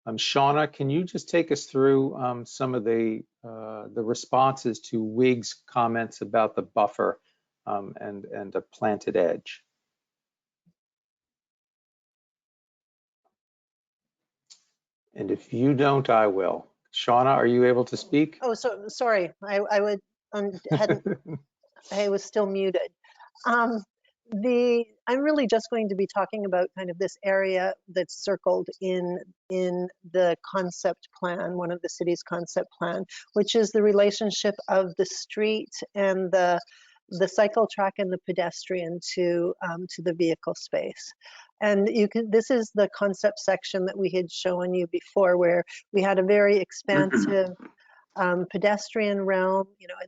Shauna, can you just take us through some of the responses to WIG's comments about the buffer and a planted edge? And if you don't, I will. Shauna, are you able to speak? Oh, so sorry. I was still muted. I'm really just going to be talking about kind of this area that's circled in the concept plan, one of the city's concept plan, which is the relationship of the street and the cycle track and the pedestrian to the vehicle space. And this is the concept section that we had shown you before, where we had a very expansive pedestrian realm,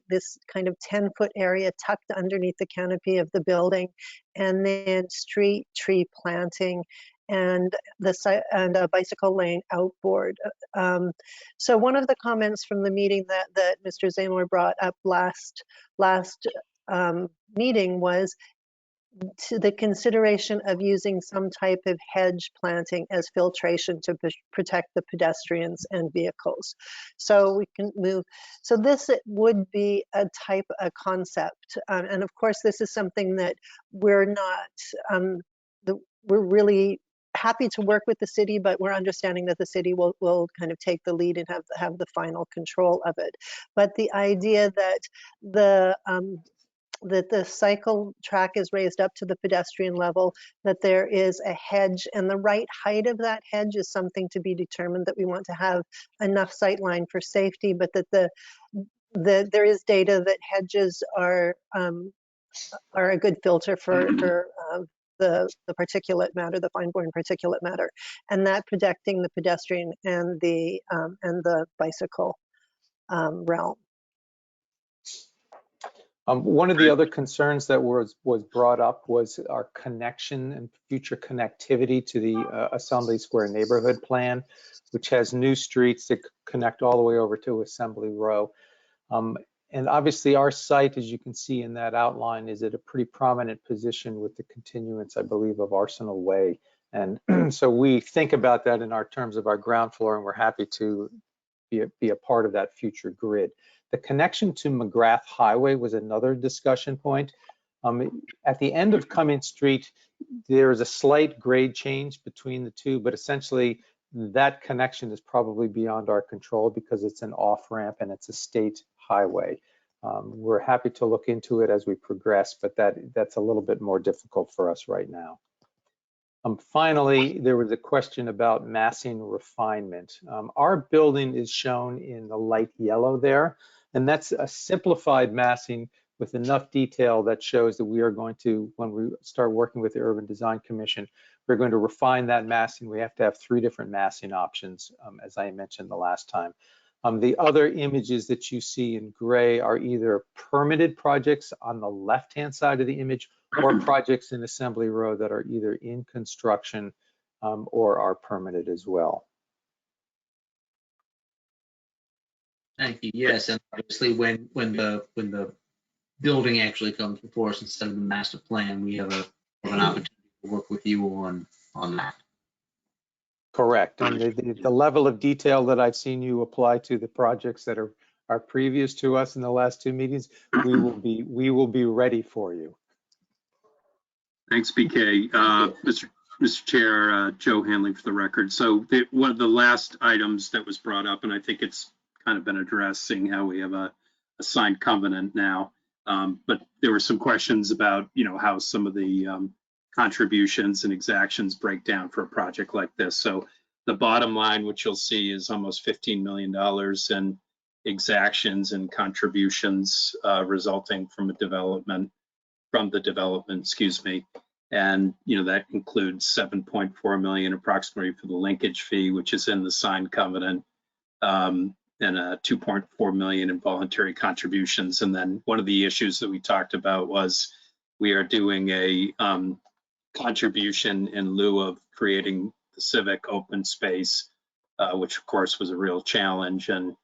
this kind of 10-foot area tucked underneath the canopy of the building, and then street tree planting and a bicycle lane outboard. So one of the comments from the meeting that Mr. Zamor brought up last meeting was to the consideration of using some type of hedge planting as filtration to protect the pedestrians and vehicles. So we can move. So this would be a concept. And of course, this is something that we're not, we're really happy to work with the city, but we're understanding that the city will kind of take the lead and have the final control of it. But the idea that the cycle track is raised up to the pedestrian level, that there is a hedge, and the right height of that hedge is something to be determined, that we want to have enough sight line for safety, but that there is data that hedges are a good filter for the particulate matter, the fine-borne particulate matter, and that protecting the pedestrian and the bicycle realm. One of the other concerns that was brought up was our connection and future connectivity to the Assembly Square neighborhood plan, which has new streets that connect all the way over to Assembly Row. And obviously our site, as you can see in that outline, is at a pretty prominent position with the continuance, I believe, of Arsenal Way. And so we think about that in our terms of our ground floor, and we're happy to be a part of that future grid. The connection to McGrath Highway was another discussion point. At the end of Cummings Street, there is a slight grade change between the two, but essentially that connection is probably beyond our control because it's an off-ramp and it's a state highway. We're happy to look into it as we progress, but that's a little bit more difficult for us right now. Finally, there was a question about massing refinement. Our building is shown in the light yellow there, and that's a simplified massing with enough detail that shows that we are going to, when we start working with the Urban Design Commission, we're going to refine that massing. We have to have 3 different massing options, as I mentioned the last time. The other images that you see in gray are either permitted projects on the left-hand side of the image or projects in Assembly Row that are either in construction or are permitted as well. Thank you. Yes, and obviously when the building actually comes before us instead of the master plan, we have an opportunity to work with you on that. Correct. And the level of detail that I've seen you apply to the projects that are previous to us in the last 2 meetings, we will be ready for you. Thanks, BK. Mr. Chair, Joe Hanley for the record. So one of the last items that was brought up, and I think it's kind of been addressed, seeing how we have a signed covenant now, but there were some questions about, how some of the contributions and exactions break down for a project like this. So the bottom line, which you'll see, is almost $15 million in exactions and contributions resulting from the development, excuse me. And, that includes 7.4 million approximately for the linkage fee, which is in the signed covenant, and 2.4 million in voluntary contributions. And then one of the issues that we talked about was we are doing a contribution in lieu of creating the civic open space, which of course was a real challenge and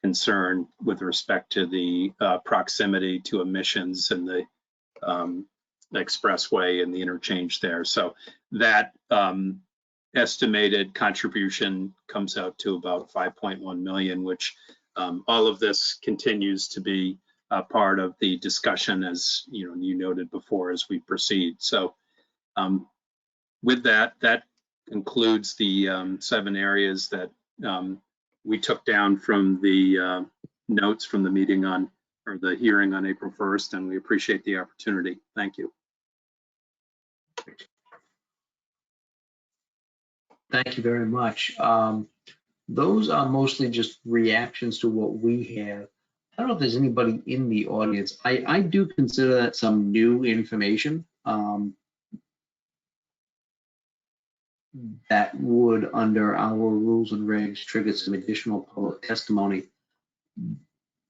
concern with respect to the proximity to emissions and the expressway and the interchange there. So that estimated contribution comes out to about 5.1 million, which all of this continues to be a part of the discussion, as you noted before, as we proceed. So with that concludes the 7 areas that we took down from the notes from the meeting or the hearing on April 1st, and we appreciate the opportunity. Thank you. Thank you very much. Those are mostly just reactions to what we have. I don't know if there's anybody in the audience. I do consider that some new information that would, under our rules and regs, trigger some additional public testimony.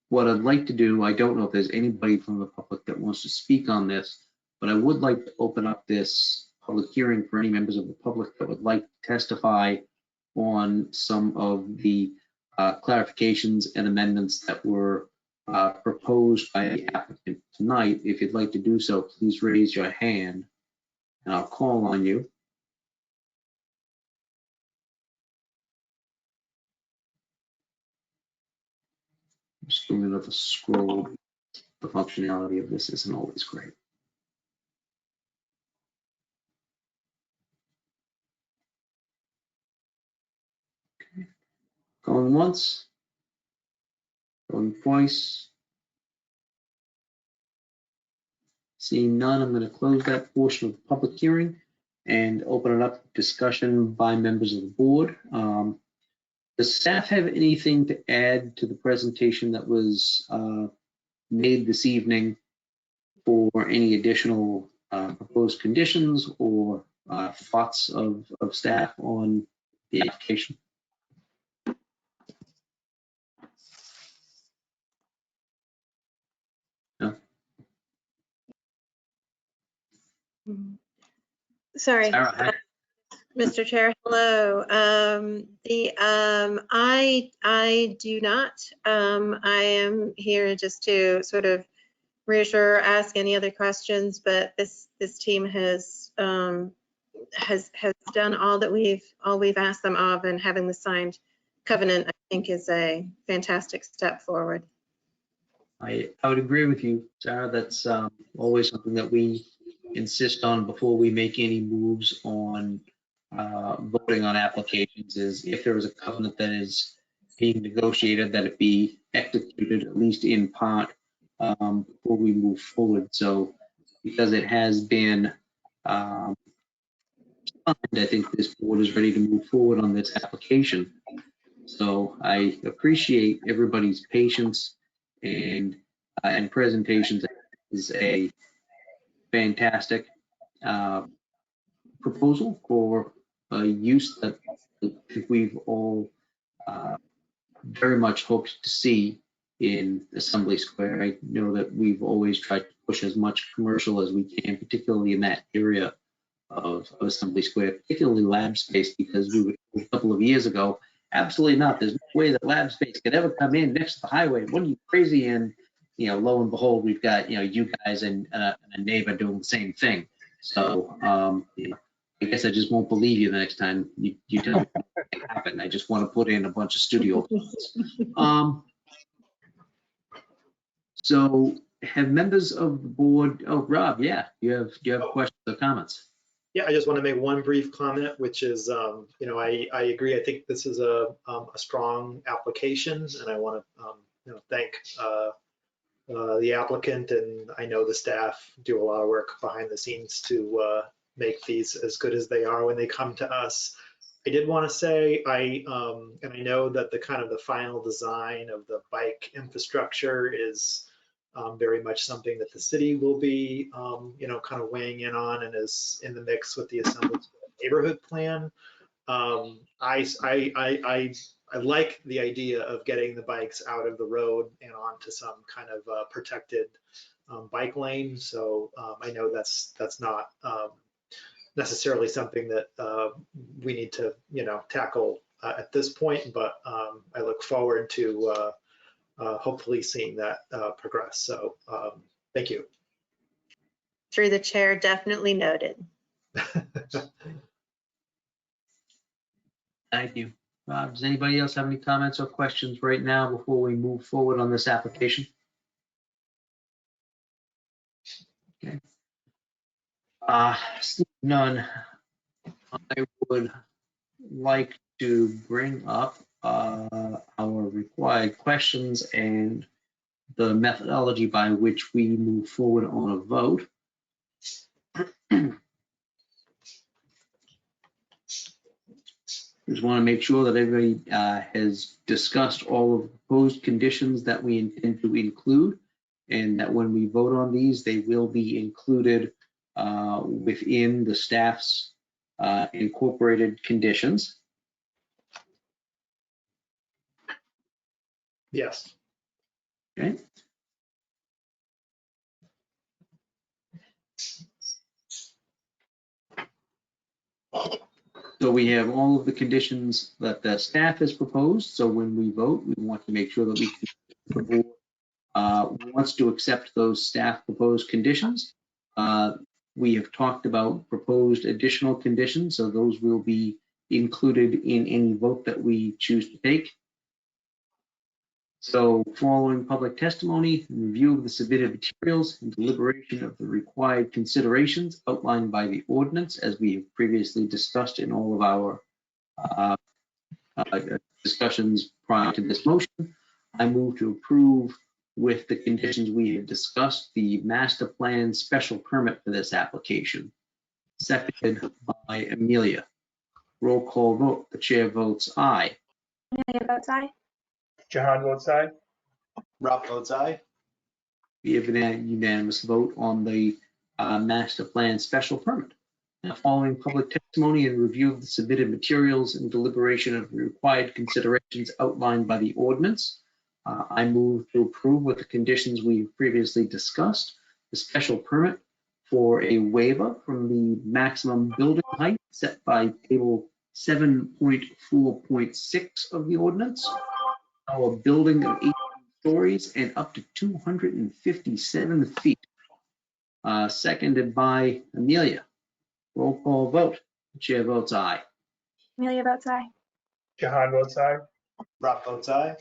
What I'd like to do, I don't know if there's anybody from the public that wants to speak on this, but I would like to open up this public hearing for any members of the public that would like to testify on some of the clarifications and amendments that were proposed by the applicant tonight. If you'd like to do so, please raise your hand and I'll call on you. I'm just going to scroll. The functionality of this isn't always great. Okay. Going once, going twice. Seeing none, I'm going to close that portion of the public hearing and open it up to discussion by members of the board. Does staff have anything to add to the presentation that was made this evening for any additional proposed conditions or thoughts of staff on the application? No? Sorry. Sarah, Mr. Chair, hello. I do not. I am here just to sort of reassure, ask any other questions, but this team has done all that we've asked them of, and having the signed covenant, I think, is a fantastic step forward. I would agree with you, Sarah. That's always something that we insist on before we make any moves on voting on applications, is if there is a covenant that is being negotiated, that it be executed, at least in part, before we move forward. So because it has been signed, I think this board is ready to move forward on this application. So I appreciate everybody's patience and presentations. Is a fantastic proposal for a use that I think we've all very much hoped to see in Assembly Square. I know that we've always tried to push as much commercial as we can, particularly in that area of Assembly Square, particularly lab space, because we were told a couple of years ago, absolutely not. There's no way that lab space could ever come in next to the highway. What are you, crazy? And lo and behold, we've got you guys and a neighbor doing the same thing. So I guess I just won't believe you the next time you tell me it happened. I just want to put in a bunch of studio. So have members of the board? Oh, Rob, yeah, do you have questions or comments? Yeah, I just want to make one brief comment, which is, I agree. I think this is a strong application, and I want to, thank the applicant, and I know the staff do a lot of work behind the scenes to make these as good as they are when they come to us. I did want to say, and I know that the final design of the bike infrastructure is very much something that the city will be, kind of weighing in on, and is in the mix with the Assembly neighborhood plan. I like the idea of getting the bikes out of the road and onto some kind of protected bike lane. So I know that's not necessarily something that we need to, tackle at this point, but I look forward to hopefully seeing that progress. So thank you. Through the chair, definitely noted. Thank you. Rob, does anybody else have any comments or questions right now before we move forward on this application? Okay. None. I would like to bring up our required questions and the methodology by which we move forward on a vote. Just want to make sure that everybody has discussed all of the proposed conditions that we intend to include, and that when we vote on these, they will be included within the staff's incorporated conditions. Yes. Okay. So we have all of the conditions that the staff has proposed. So when we vote, we want to make sure that the board wants to accept those staff proposed conditions. We have talked about proposed additional conditions, so those will be included in any vote that we choose to take. So following public testimony, review of the submitted materials, and deliberation of the required considerations outlined by the ordinance, as we have previously discussed in all of our discussions prior to this motion, I move to approve, with the conditions we have discussed, the master plan special permit for this application. Seconded by Amelia. Roll call vote. The chair votes aye. Amelia votes aye. Jahan votes aye. Rob votes aye. We have a unanimous vote on the master plan special permit. Now, following public testimony and review of the submitted materials and deliberation of the required considerations outlined by the ordinance, I move to approve with the conditions we previously discussed, the special permit for a waiver from the maximum building height set by table 7.4.6 of the ordinance. Our building of 18 stories and up to 257 feet. Seconded by Amelia. Roll call vote. The chair votes aye. Amelia votes aye. Jahan votes aye. Rob votes aye.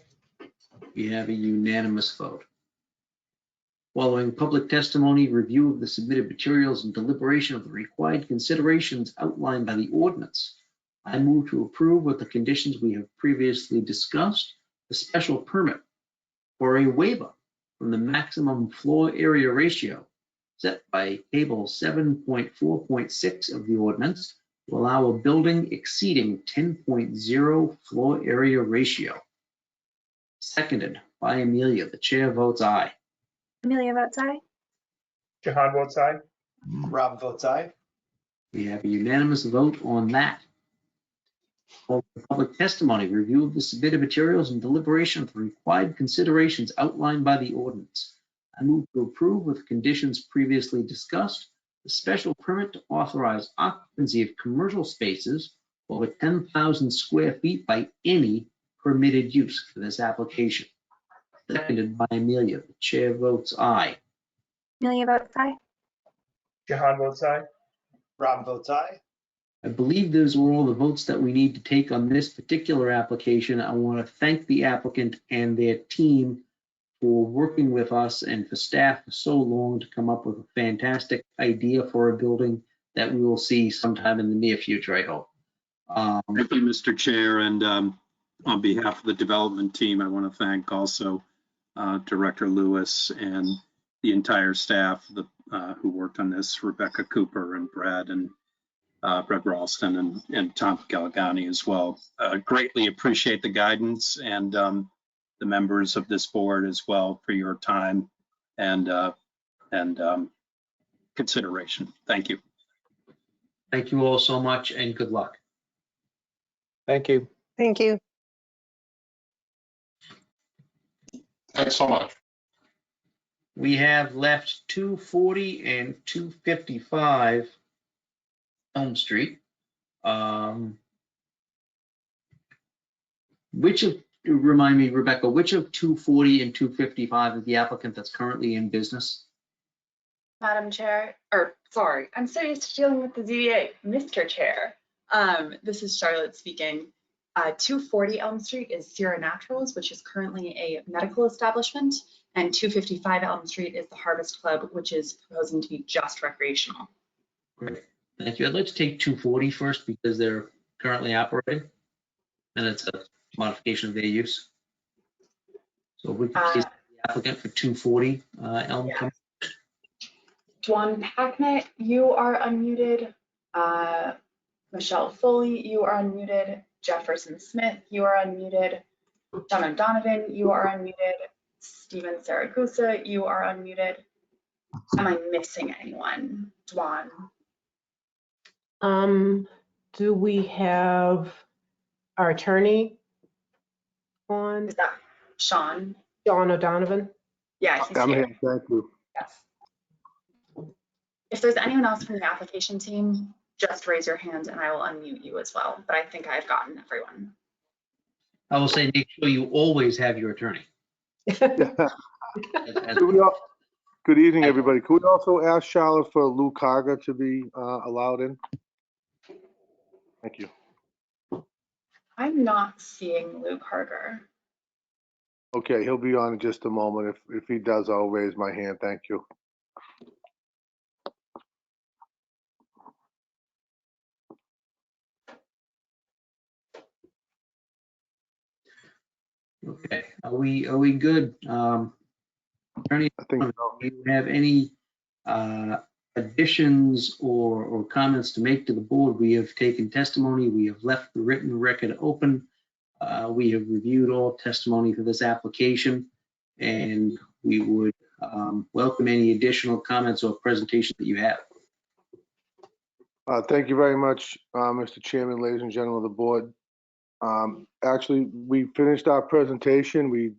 We have a unanimous vote. Following public testimony, review of the submitted materials, and deliberation of the required considerations outlined by the ordinance, I move to approve with the conditions we have previously discussed, the special permit for a waiver from the maximum floor area ratio set by table 7.4.6 of the ordinance to allow a building exceeding 10.0 floor area ratio. Seconded by Amelia. The chair votes aye. Amelia votes aye. Jahan votes aye. Rob votes aye. We have a unanimous vote on that. For public testimony, review of the submitted materials and deliberation of the required considerations outlined by the ordinance. I move to approve with conditions previously discussed, the special permit to authorize occupancy of commercial spaces over 10,000 square feet by any permitted use for this application. Seconded by Amelia. The chair votes aye. Amelia votes aye. Jahan votes aye. Rob votes aye. I believe those were all the votes that we need to take on this particular application. I want to thank the applicant and their team for working with us and for staff for so long to come up with a fantastic idea for a building that we will see sometime in the near future, I hope. Thank you, Mr. Chair. And on behalf of the development team, I want to thank also Director Lewis and the entire staff who worked on this, Rebecca Cooper and Brad Ralston and Tom Galligani as well. Greatly appreciate the guidance and the members of this board as well for your time and consideration. Thank you. Thank you all so much and good luck. Thank you. Thank you. Thanks so much. We have left 240 and 255 Elm Street. Remind me, Rebecca, which of 240 and 255 is the applicant that's currently in business? Madam Chair, or sorry, I'm so used to dealing with the ZBA, Mr. Chair. This is Charlotte speaking. 240 Elm Street is Sierra Naturals, which is currently a medical establishment, and 255 Elm Street is the Harvest Club, which is proposing to be just recreational. Great, thank you. I'd like to take 240 first because they're currently operating, and it's a modification of their use. So if we can please the applicant for 240 Elm. Yeah. Dwan Packnett, you are unmuted. Michelle Foley, you are unmuted. Jefferson Smith, you are unmuted. John O'Donovan, you are unmuted. Steven Saragusa, you are unmuted. Am I missing anyone? Dwan. Do we have our attorney on? Is that Sean? John O'Donovan? Yeah, he's I'm here. here, thank you. Yes. If there's anyone else from the application team, just raise your hand and I will unmute you as well. But I think I've gotten everyone. I will say, make sure you always have your attorney. Good evening, everybody. Could we also ask Charlotte for Lou Carger to be allowed in? Thank you. I'm not seeing Luke Harger. Okay, he'll be on in just a moment. If he does, I'll raise my hand. Thank you. Okay, are we good? Attorney, I think so. do you have any additions or comments to make to the board? We have taken testimony. We have left the written record open. We have reviewed all testimony for this application, and we would welcome any additional comments or presentation that you have. Thank you very much, Mr. Chairman, ladies and gentlemen of the board. Actually, we finished our presentation. We're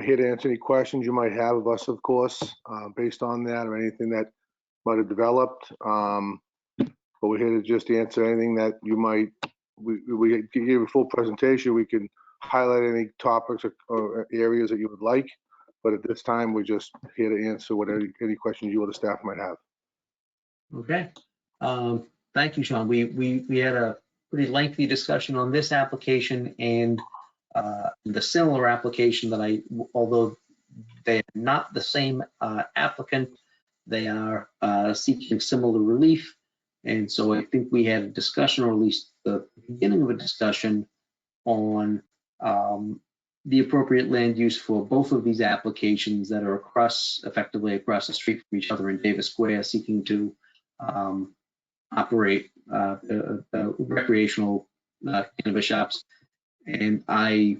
here to answer any questions you might have of us, of course, based on that or anything that might have developed. But we're here to just answer anything that you might, we can give a full presentation. We can highlight any topics or areas that you would like. But at this time, we're just here to answer whatever, any questions you or the staff might have. Okay. Thank you, Sean. We had a pretty lengthy discussion on this application and the similar application that although they are not the same applicant, they are seeking similar relief. And so I think we had a discussion, or at least the beginning of a discussion, on the appropriate land use for both of these applications that are effectively across the street from each other in Davis Square, seeking to operate recreational cannabis shops. And I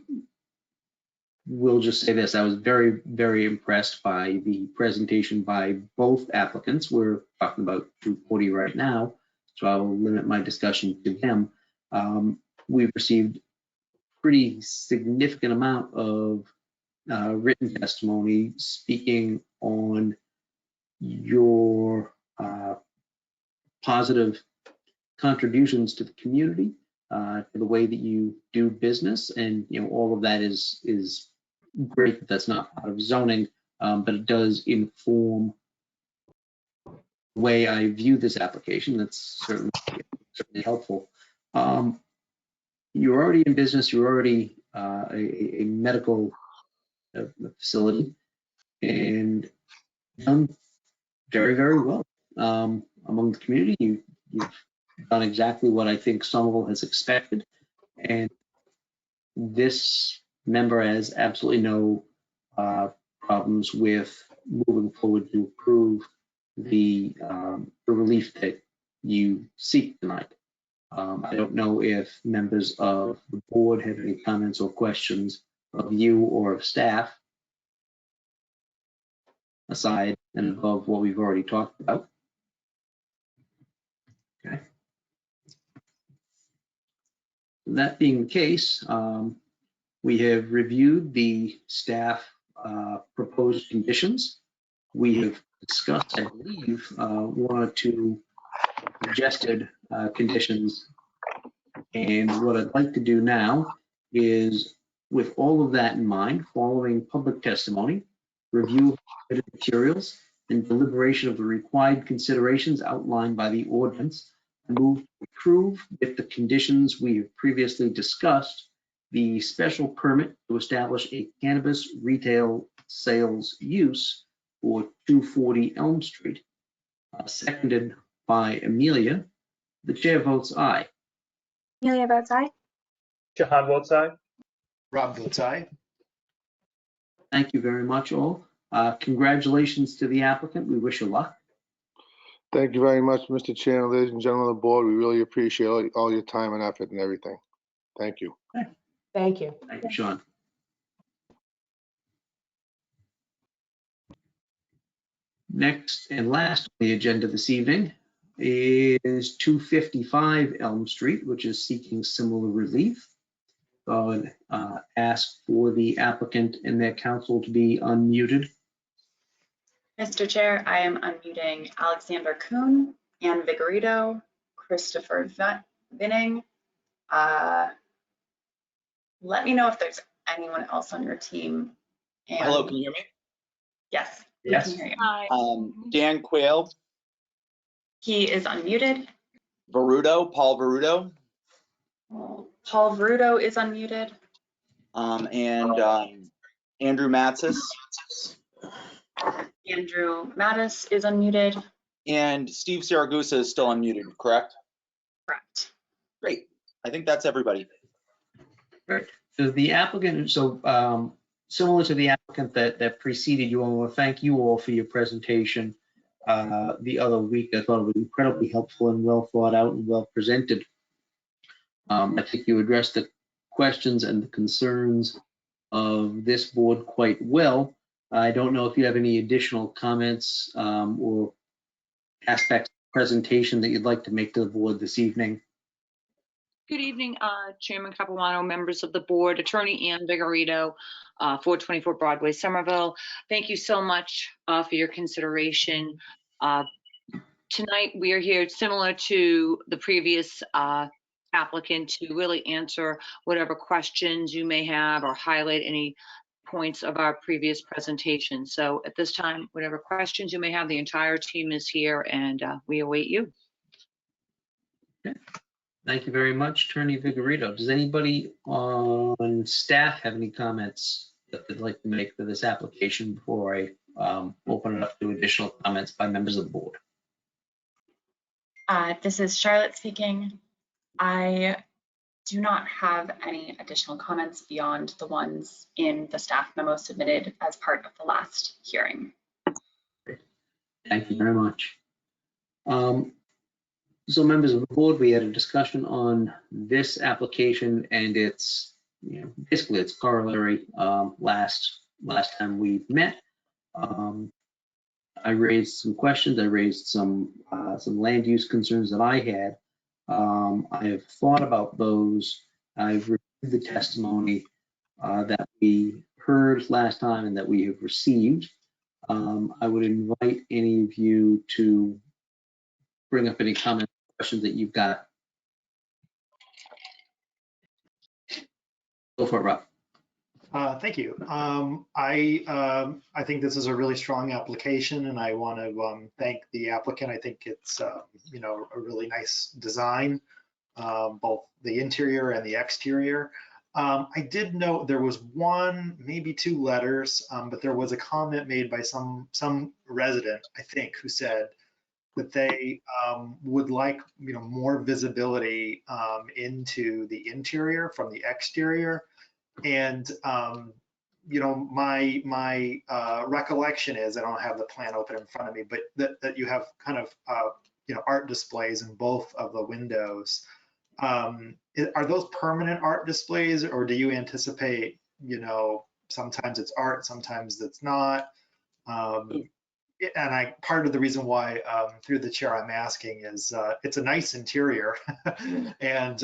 will just say this, I was very, very impressed by the presentation by both applicants. We're talking about 240 right now, so I will limit my discussion to them. We've received pretty significant amount of written testimony speaking on your positive contributions to the community, to the way that you do business, and all of that is great. That's not part of zoning, but it does inform the way I view this application. That's certainly helpful. You're already in business. You're already a medical facility, and done very, very well among the community. You've done exactly what I think Somerville has expected, and this member has absolutely no problems with moving forward to approve the relief that you seek tonight. I don't know if members of the board have any comments or questions of you or of staff, aside and above what we've already talked about. Okay. That being the case, we have reviewed the staff proposed conditions. We have discussed, I believe, one or two suggested conditions. And what I'd like to do now is, with all of that in mind, following public testimony, review of materials, and deliberation of the required considerations outlined by the ordinance, move to approve, with the conditions we have previously discussed, the special permit to establish a cannabis retail sales use for 240 Elm Street. Seconded by Amelia. The chair votes aye. Amelia votes aye. Jahan votes aye. Rob votes aye. Thank you very much, all. Congratulations to the applicant. We wish you luck. Thank you very much, Mr. Chairman, ladies and gentlemen of the board. We really appreciate all your time and effort and everything. Thank you. Thank you. Thank you, Sean. Next and last on the agenda this evening is 255 Elm Street, which is seeking similar relief. I would ask for the applicant and their counsel to be unmuted. Mr. Chair, I am unmuting Alexander Kuhn, Ann Vigorito, Christopher Vinning. Let me know if there's anyone else on your team. And hello, can you hear me? yes, yes, we can hear you. Dan Quayle. He is unmuted. Veruto, Paul Veruto. Paul Veruto is unmuted. And Andrew Matsis. Andrew Mattis is unmuted. And Steve Saragusa is still unmuted, correct? Correct. Great. I think that's everybody. Right. So the applicant, similar to the applicant that preceded you, I want to thank you all for your presentation the other week. I thought it was incredibly helpful and well thought out and well presented. I think you addressed the questions and the concerns of this board quite well. I don't know if you have any additional comments or aspects of the presentation that you'd like to make to the board this evening. Good evening, Chairman Capuano, members of the board, Attorney Ann Vigorito, 424 Broadway, Somerville. Thank you so much for your consideration. Tonight, we are here similar to the previous applicant to really answer whatever questions you may have or highlight any points of our previous presentation. So at this time, whatever questions you may have, the entire team is here and we await you. Thank you very much, Attorney Vigorito. Does anybody on staff have any comments that they'd like to make for this application before I open it up to additional comments by members of the board? This is Charlotte speaking. I do not have any additional comments beyond the ones in the staff memo submitted as part of the last hearing. Thank you very much. So members of the board, we had a discussion on this application and its, basically its corollary last time we met. I raised some questions. I raised some land use concerns that I had. I have thought about those. I've reviewed the testimony that we heard last time and that we have received. I would invite any of you to bring up any comments, questions that you've got. Go for it, Rob. Thank you. I think this is a really strong application, and I want to thank the applicant. I think it's a really nice design, both the interior and the exterior. I did note there was one, maybe two letters, but there was a comment made by some resident, I think, who said that they would like more visibility into the interior from the exterior. And my recollection is, I don't have the plan open in front of me, but that you have kind of art displays in both of the windows. Are those permanent art displays, or do you anticipate sometimes it's art, sometimes it's not? And part of the reason why, through the chair, I'm asking is it's a nice interior, and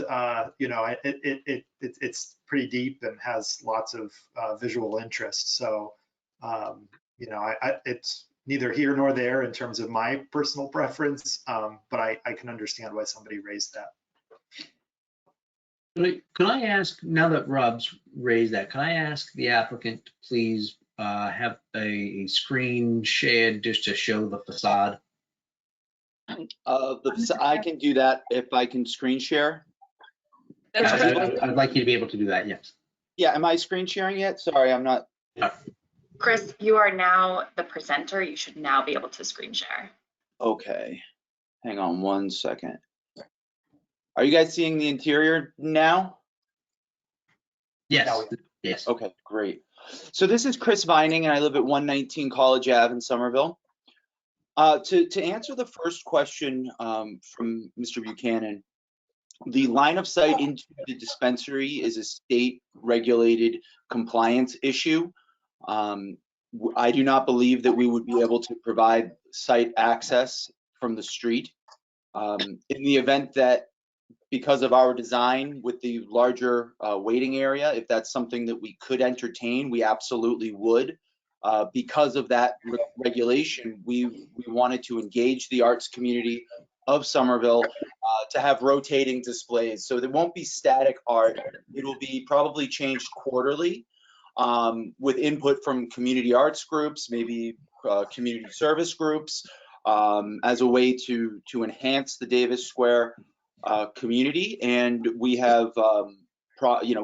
it's pretty deep and has lots of visual interest. So it's neither here nor there in terms of my personal preference, but I can understand why somebody raised that. Can I ask, now that Rob's raised that, can I ask the applicant to please have a screen shared just to show the facade? I can do that if I can screen share. I'd like you to be able to do that, yes. Yeah, am I screen sharing yet? Sorry, I'm not. Chris, you are now the presenter. You should now be able to screen share. Okay, hang on 1 second. Are you guys seeing the interior now? Yes. Yes. Okay, great. So this is Chris Vining, and I live at 119 College Ave in Somerville. To answer the first question from Mr. Buchanan, the line of sight into the dispensary is a state-regulated compliance issue. I do not believe that we would be able to provide site access from the street. In the event that, because of our design with the larger waiting area, if that's something that we could entertain, we absolutely would. Because of that regulation, we wanted to engage the arts community of Somerville to have rotating displays. So there won't be static art. It will be probably changed quarterly with input from community arts groups, maybe community service groups, as a way to enhance the Davis Square community. And we have,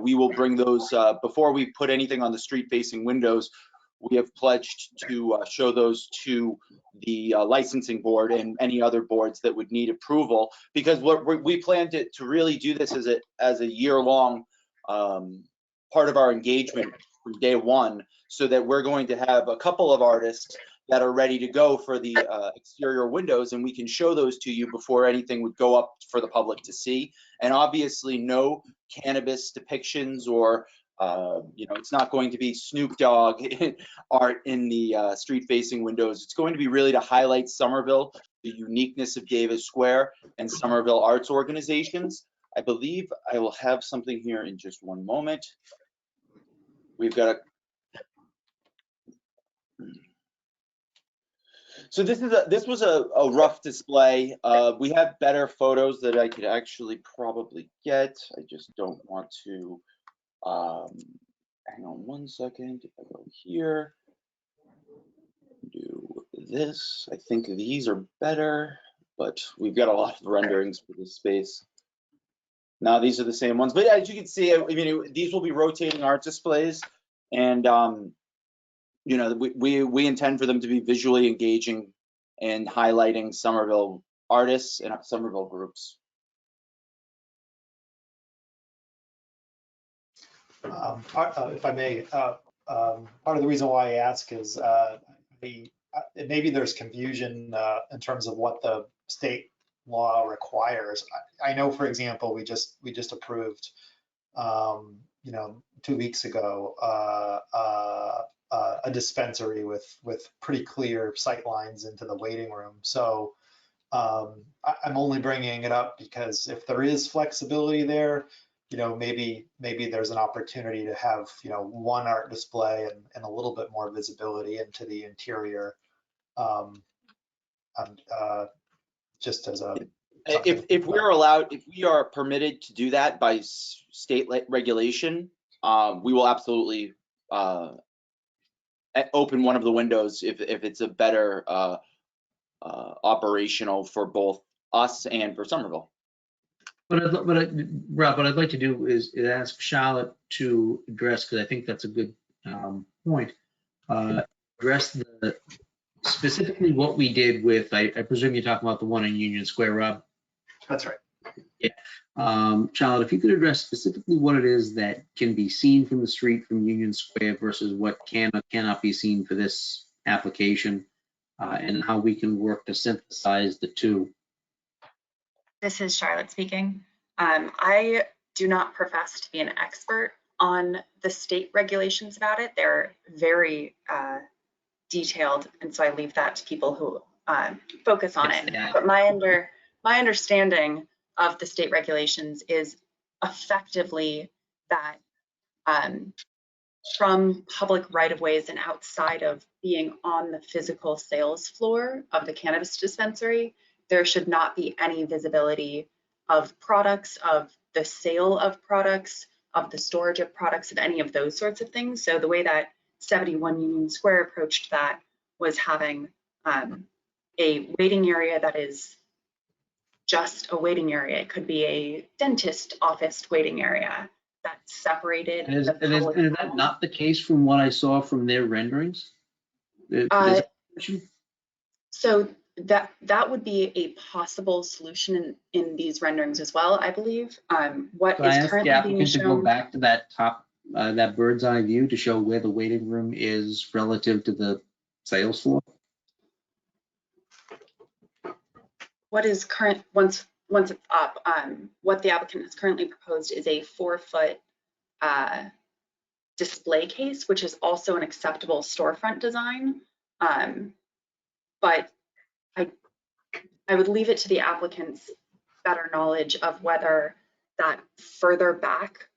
we will bring those, before we put anything on the street facing windows, we have pledged to show those to the licensing board and any other boards that would need approval, because we plan to really do this as a year-long part of our engagement from day one, so that we're going to have a couple of artists that are ready to go for the exterior windows, and we can show those to you before anything would go up for the public to see. And obviously no cannabis depictions or it's not going to be Snoop Dogg art in the street-facing windows. It's going to be really to highlight Somerville, the uniqueness of Davis Square and Somerville arts organizations. I believe I will have something here in just one moment. We've got So this was a rough display. We have better photos that I could actually probably get. I just don't want to, hang on one second. If I go here, do this. I think these are better, but we've got a lot of renderings for this space. Now these are the same ones, but as you can see, I mean, these will be rotating art displays, and you know, we intend for them to be visually engaging and highlighting Somerville artists and Somerville groups. If I may, part of the reason why I ask is maybe there's confusion in terms of what the state law requires. I know, for example, we just approved, you know, 2 weeks ago, a dispensary with pretty clear sight lines into the waiting room. So I'm only bringing it up because if there is flexibility there, you know, maybe there's an opportunity to have, you know, one art display and a little bit more visibility into the interior. Just as a if we're allowed, if we are permitted to do that by state regulation, we will absolutely open one of the windows if it's a better operational for both us and for Somerville. Rob, what I'd like to do is ask Charlotte to address, because I think that's a good point, address specifically what we did with, I presume you're talking about the one in Union Square, Rob? That's right. Yeah. Charlotte, if you could address specifically what it is that can be seen from the street from Union Square versus what can or cannot be seen for this application, and how we can work to synthesize the two. This is Charlotte speaking. I do not profess to be an expert on the state regulations about it. They're very detailed, and so I leave that to people who focus on it. But my understanding of the state regulations is effectively that from public right-of-ways and outside of being on the physical sales floor of the cannabis dispensary, there should not be any visibility of products, of the sale of products, of the storage of products, of any of those sorts of things. So the way that 71 Union Square approached that was having a waiting area that is just a waiting area. It could be a dentist office waiting area that's separated. And is that not the case from what I saw from their renderings? So that would be a possible solution in these renderings as well, I believe. What is currently being shown, to go back to that top, that bird's eye view to show where the waiting room is relative to the sales floor? What is current, once it's up, what the applicant has currently proposed is a 4-foot display case, which is also an acceptable storefront design. But I would leave it to the applicant's better knowledge of whether that further back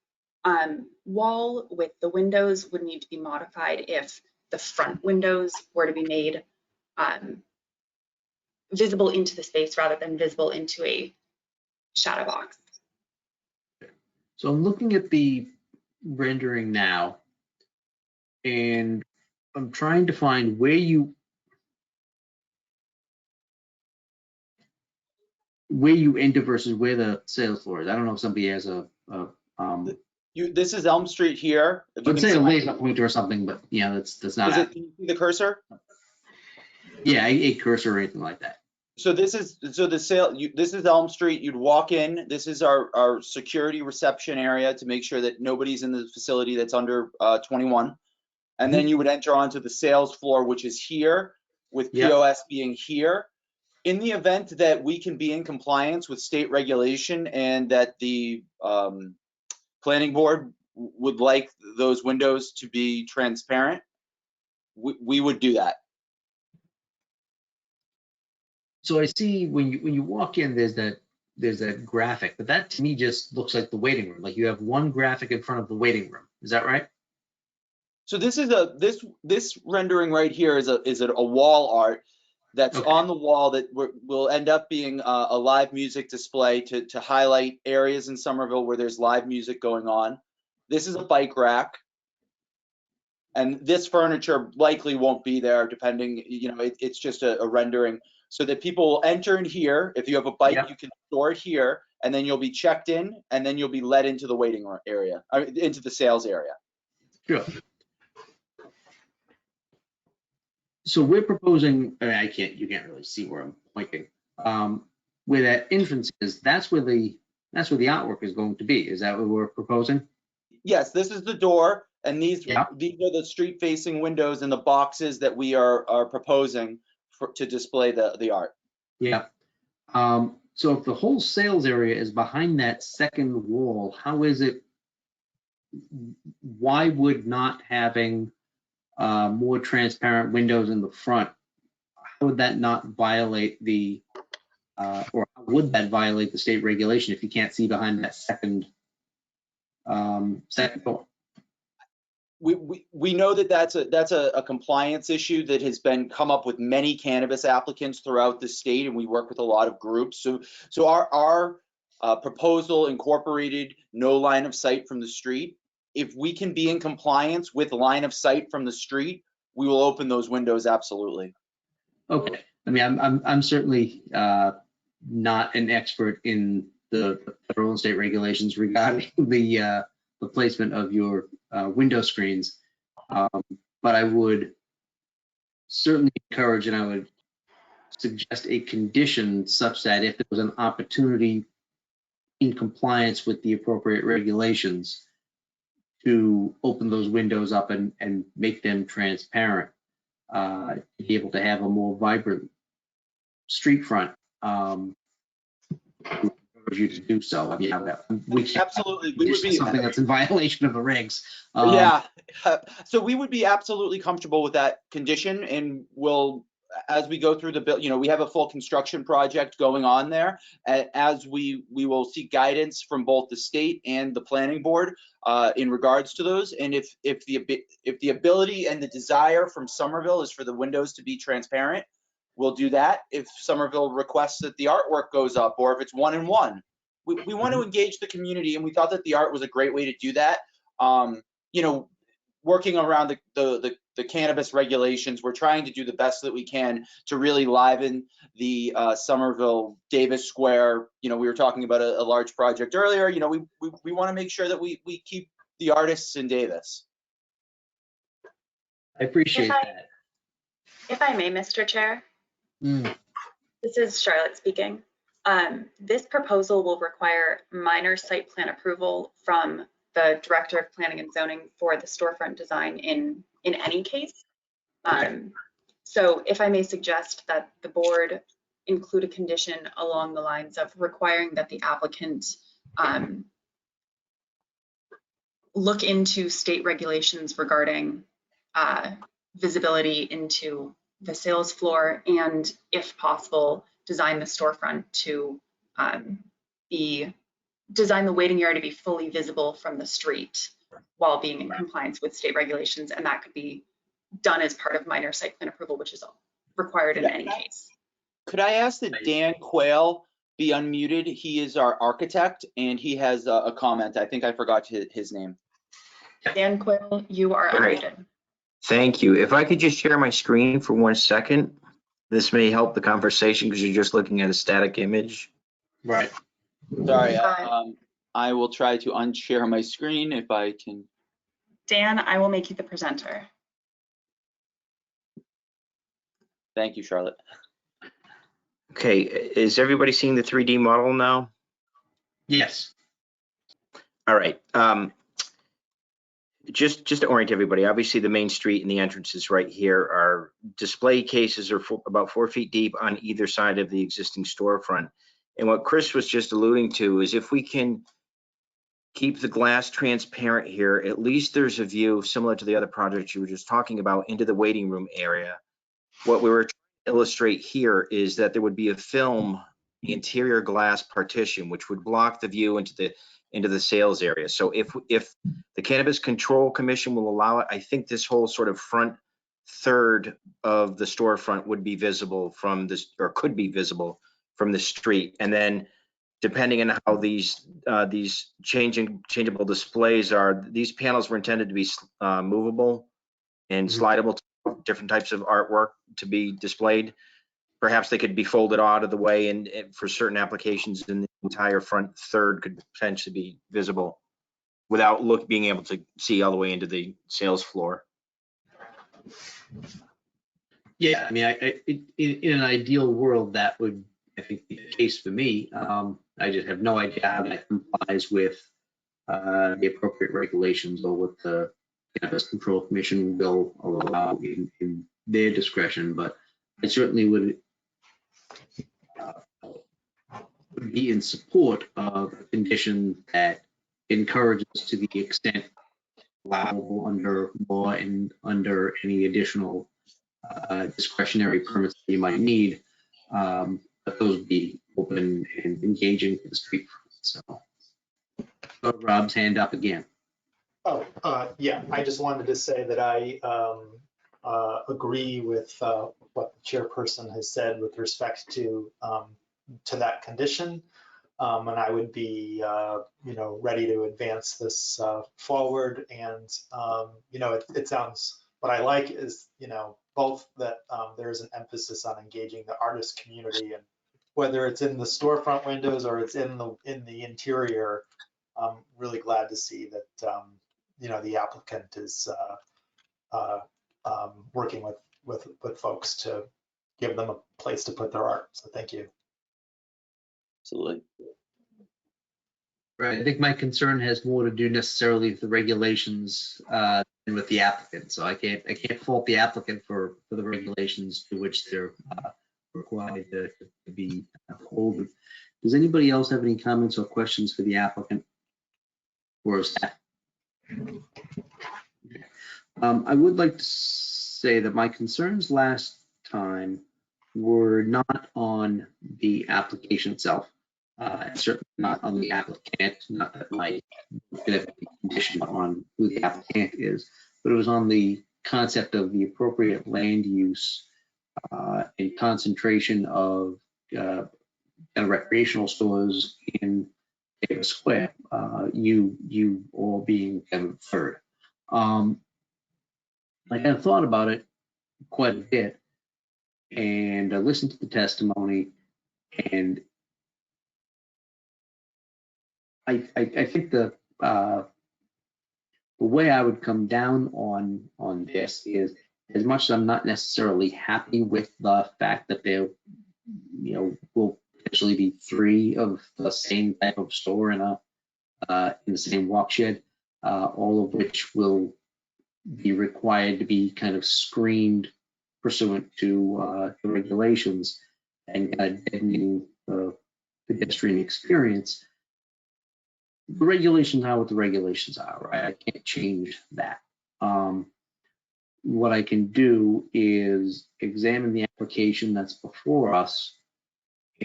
wall with the windows would need to be modified if the front windows were to be made visible into the space rather than visible into a shadow box. So I'm looking at the rendering now, and I'm trying to find where you enter versus where the sales floor is. I don't know if somebody has this is Elm Street here. Let's say a laser pointer or something, but yeah, that's not. Can you see the cursor? Yeah, a cursor or anything like that. So this is this is Elm Street. You'd walk in. This is our security reception area to make sure that nobody's in the facility that's under 21. And then you would enter onto the sales floor, which is here, with POS being here. In the event that we can be in compliance with state regulation and that the planning board would like those windows to be transparent, we would do that. So I see when you walk in, there's that graphic, but that to me just looks like the waiting room. Like you have one graphic in front of the waiting room. Is that right? So this is this rendering right here is a wall art. that's Okay. on the wall that will end up being a live music display to highlight areas in Somerville where there's live music going on. This is a bike rack. And this furniture likely won't be there depending, it's just a rendering so that people will enter in here. If you have a bike, Yep. you can store it here and then you'll be checked in and then you'll be led into the waiting room area, into the sales area. Sure. So we're proposing, I mean, you can't really see where I'm pointing. Where that entrance is, that's where the artwork is going to be. Is that what we're proposing? Yes, this is the door and these Yeah. are the street facing windows and the boxes that we are proposing to display the art. Yeah. So if the whole sales area is behind that second wall, how is it? Why would not having more transparent windows in the front, how would that not violate the, or how would that violate the state regulation if you can't see behind that second door? We know that that's a compliance issue that has come up with many cannabis applicants throughout the state, and we work with a lot of groups. So our proposal incorporated no line of sight from the street. If we can be in compliance with line of sight from the street, we will open those windows absolutely. Okay. I mean, I'm certainly not an expert in the federal and state regulations regarding the placement of your window screens, but I would certainly encourage and I would suggest a condition such that if there was an opportunity in compliance with the appropriate regulations to open those windows up and make them transparent, to be able to have a more vibrant street front. You to do so. I mean, Absolutely, we would be something that's in violation of the regs. Yeah, so we would be absolutely comfortable with that condition, and we'll, as we go through the bill, we have a full construction project going on there. As we will seek guidance from both the state and the planning board in regards to those. And if the ability and the desire from Somerville is for the windows to be transparent, we'll do that. If Somerville requests that the artwork goes up, or if it's 1-in-1, we want to engage the community, and we thought that the art was a great way to do that. Working around the cannabis regulations, we're trying to do the best that we can to really liven the Somerville Davis Square. We were talking about a large project earlier. We want to make sure that we keep the artists in Davis. I appreciate that. If I may, Mr. Chair. This is Charlotte speaking. This proposal will require minor site plan approval from the Director of Planning and Zoning for the storefront design in any case. So if I may suggest that the board include a condition along the lines of requiring that the applicant look into state regulations regarding visibility into the sales floor, and if possible, design the storefront to design the waiting area to be fully visible from the street while being in compliance with state regulations. And that could be done as part of minor site plan approval, which is required in any case. Could I ask that Dan Quayle be unmuted? He is our architect and he has a comment. I think I forgot his name. Dan Quayle, you are unmuted. Thank you. If I could just share my screen for 1 second, this may help the conversation because you're just looking at a static image. Right. Sorry, I will try to unshare my screen if I can. Dan, I will make you the presenter. Thank you, Charlotte. Okay, is everybody seeing the 3D model now? Yes. All right. Just to orient everybody, obviously the main street and the entrances right here are display cases are about 4 feet deep on either side of the existing storefront. And what Chris was just alluding to is if we can keep the glass transparent here, at least there's a view similar to the other projects you were just talking about into the waiting room area. What we were trying to illustrate here is that there would be a film, the interior glass partition, which would block the view into the sales area. So if the Cannabis Control Commission will allow it, I think this whole sort of front third of the storefront would be visible from this, or could be visible from the street. And then depending on how these changeable displays are, these panels were intended to be movable and slidable to different types of artwork to be displayed. Perhaps they could be folded out of the way, and for certain applications, in the entire front third could potentially be visible without being able to see all the way into the sales floor. Yeah, I mean, in an ideal world, that would, I think, be the case for me. I just have no idea how that complies with the appropriate regulations or what the Cannabis Control Commission will allow in their discretion. But I certainly would be in support of a condition that encourages, to the extent allowable under law and under any additional discretionary permits that you might need, that those be open and engaging for the street. So, Rob's hand up again. Oh, yeah, I just wanted to say that I agree with what the chairperson has said with respect to that condition. And I would be, ready to advance this forward. And, it sounds, what I like is, both that there's an emphasis on engaging the artist community, and whether it's in the storefront windows or it's in the interior, I'm really glad to see that, the applicant is working with folks to give them a place to put their art. So thank you. Absolutely. Right. I think my concern has more to do necessarily with the regulations than with the applicant. So I can't fault the applicant for the regulations to which they're required to be upholding. Does anybody else have any comments or questions for the applicant or staff? I would like to say that my concerns last time were not on the application itself. Certainly not on the applicant, not that my condition on who the applicant is, but it was on the concept of the appropriate land use and concentration of kind of recreational stores in Davis Square, you all being kind of third. I kind of thought about it quite a bit, and I listened to the testimony, and I think the way I would come down on this is, as much as I'm not necessarily happy with the fact that there, will potentially be 3 of the same type of store in the same walk shed, all of which will be required to be kind of screened pursuant to the regulations and kind of deadening the pedestrian experience. The regulations are what the regulations are, right? I can't change that. What I can do is examine the application that's before us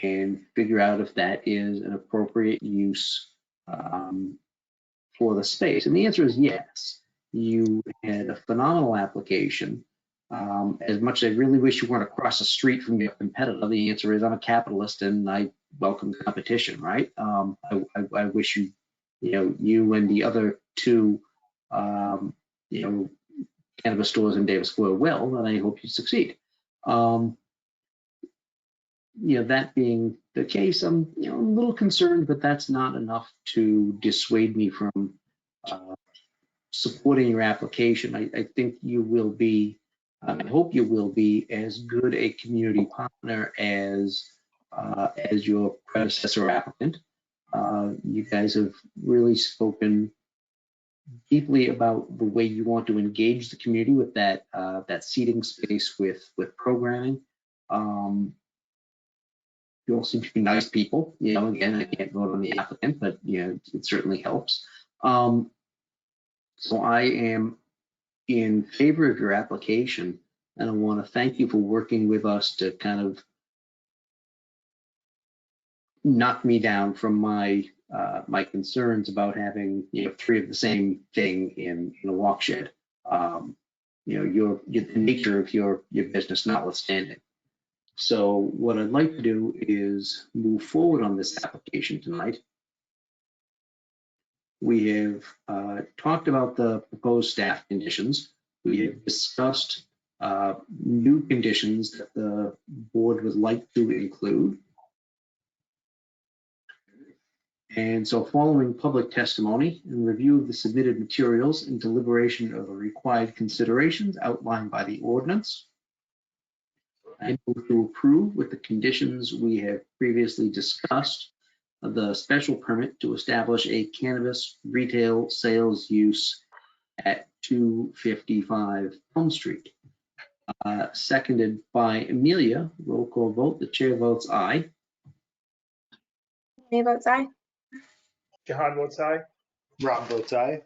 and figure out if that is an appropriate use for the space. And the answer is yes. You had a phenomenal application. As much as I really wish you weren't across the street from your competitor, the answer is I'm a capitalist and I welcome competition, right? I wish you, you and the other 2, cannabis stores in Davis Square well, and I hope you succeed. That being the case, I'm a little concerned, but that's not enough to dissuade me from supporting your application. I think you will be, I hope you will be as good a community partner as your predecessor applicant. You guys have really spoken deeply about the way you want to engage the community with that seating space with programming. You all seem to be nice people. Again, I can't vote on the applicant, but it certainly helps. So I am in favor of your application, and I want to thank you for working with us to kind of knock me down from my my concerns about having 3 of the same thing in a walk shed. the nature of your business notwithstanding. So what I'd like to do is move forward on this application tonight. We have talked about the proposed staff conditions. We have discussed new conditions that the board would like to include. And so following public testimony and review of the submitted materials and deliberation of the required considerations outlined by the ordinance, I move to approve with the conditions we have previously discussed the special permit to establish a cannabis retail sales use at 255 Elm Street. Seconded by Amelia. Roll call vote. The chair votes aye. Amelia votes aye. Jahan votes aye. Rob votes aye.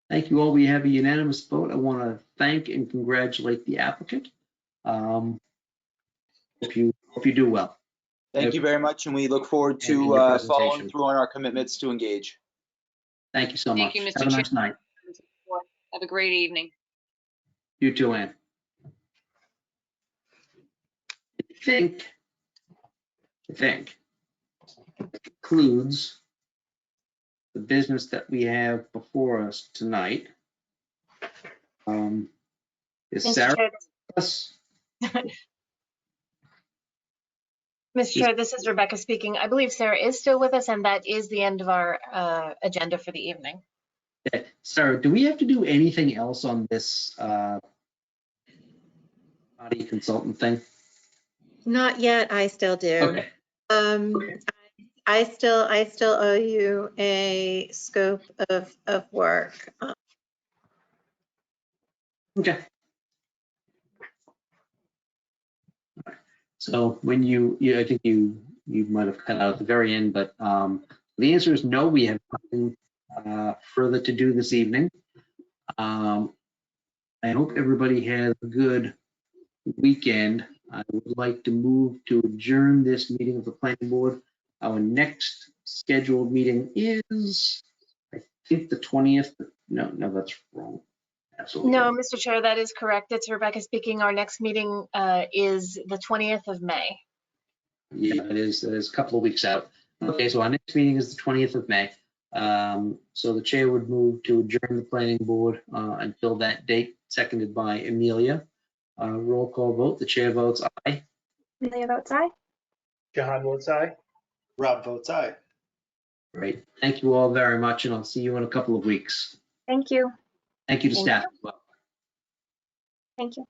Thank you all. We have a unanimous vote. I want to thank and congratulate the applicant. Hope you do well. Thank you very much, and we look forward And your to presentation. following through on our commitments to engage. Thank you so much. Thank you, Mr. Have a nice Chair. night. Have a great evening. You too, Ann. I think that concludes the business that we have before us tonight. Is Mr. Sarah Chair, with us? Mr. Chair, this is Rebecca speaking. I believe Sarah is still with us, and that is the end of our agenda for the evening. Okay. Sarah, do we have to do anything else on this body consultant thing? Not yet, I still do. Okay. I still owe you a scope of work. Okay. So when I think you might have cut out at the very end, but the answer is no, we have nothing further to do this evening. I hope everybody has a good weekend. I would like to move to adjourn this meeting of the planning board. Our next scheduled meeting is, I think, the 20th. No, that's wrong. Absolutely. No, Mr. Chair, that is correct. It's Rebecca speaking. Our next meeting is the 20th of May. Yeah, it is a couple of weeks out. Okay, so our next meeting is the 20th of May. So the chair would move to adjourn the planning board until that date, seconded by Amelia. Roll call vote. The chair votes aye. Amelia votes aye. Jahan votes aye. Rob votes aye. Great. Thank you all very much, and I'll see you in a couple of weeks. Thank you. Thank you to Thank staff you. as well. Thank you.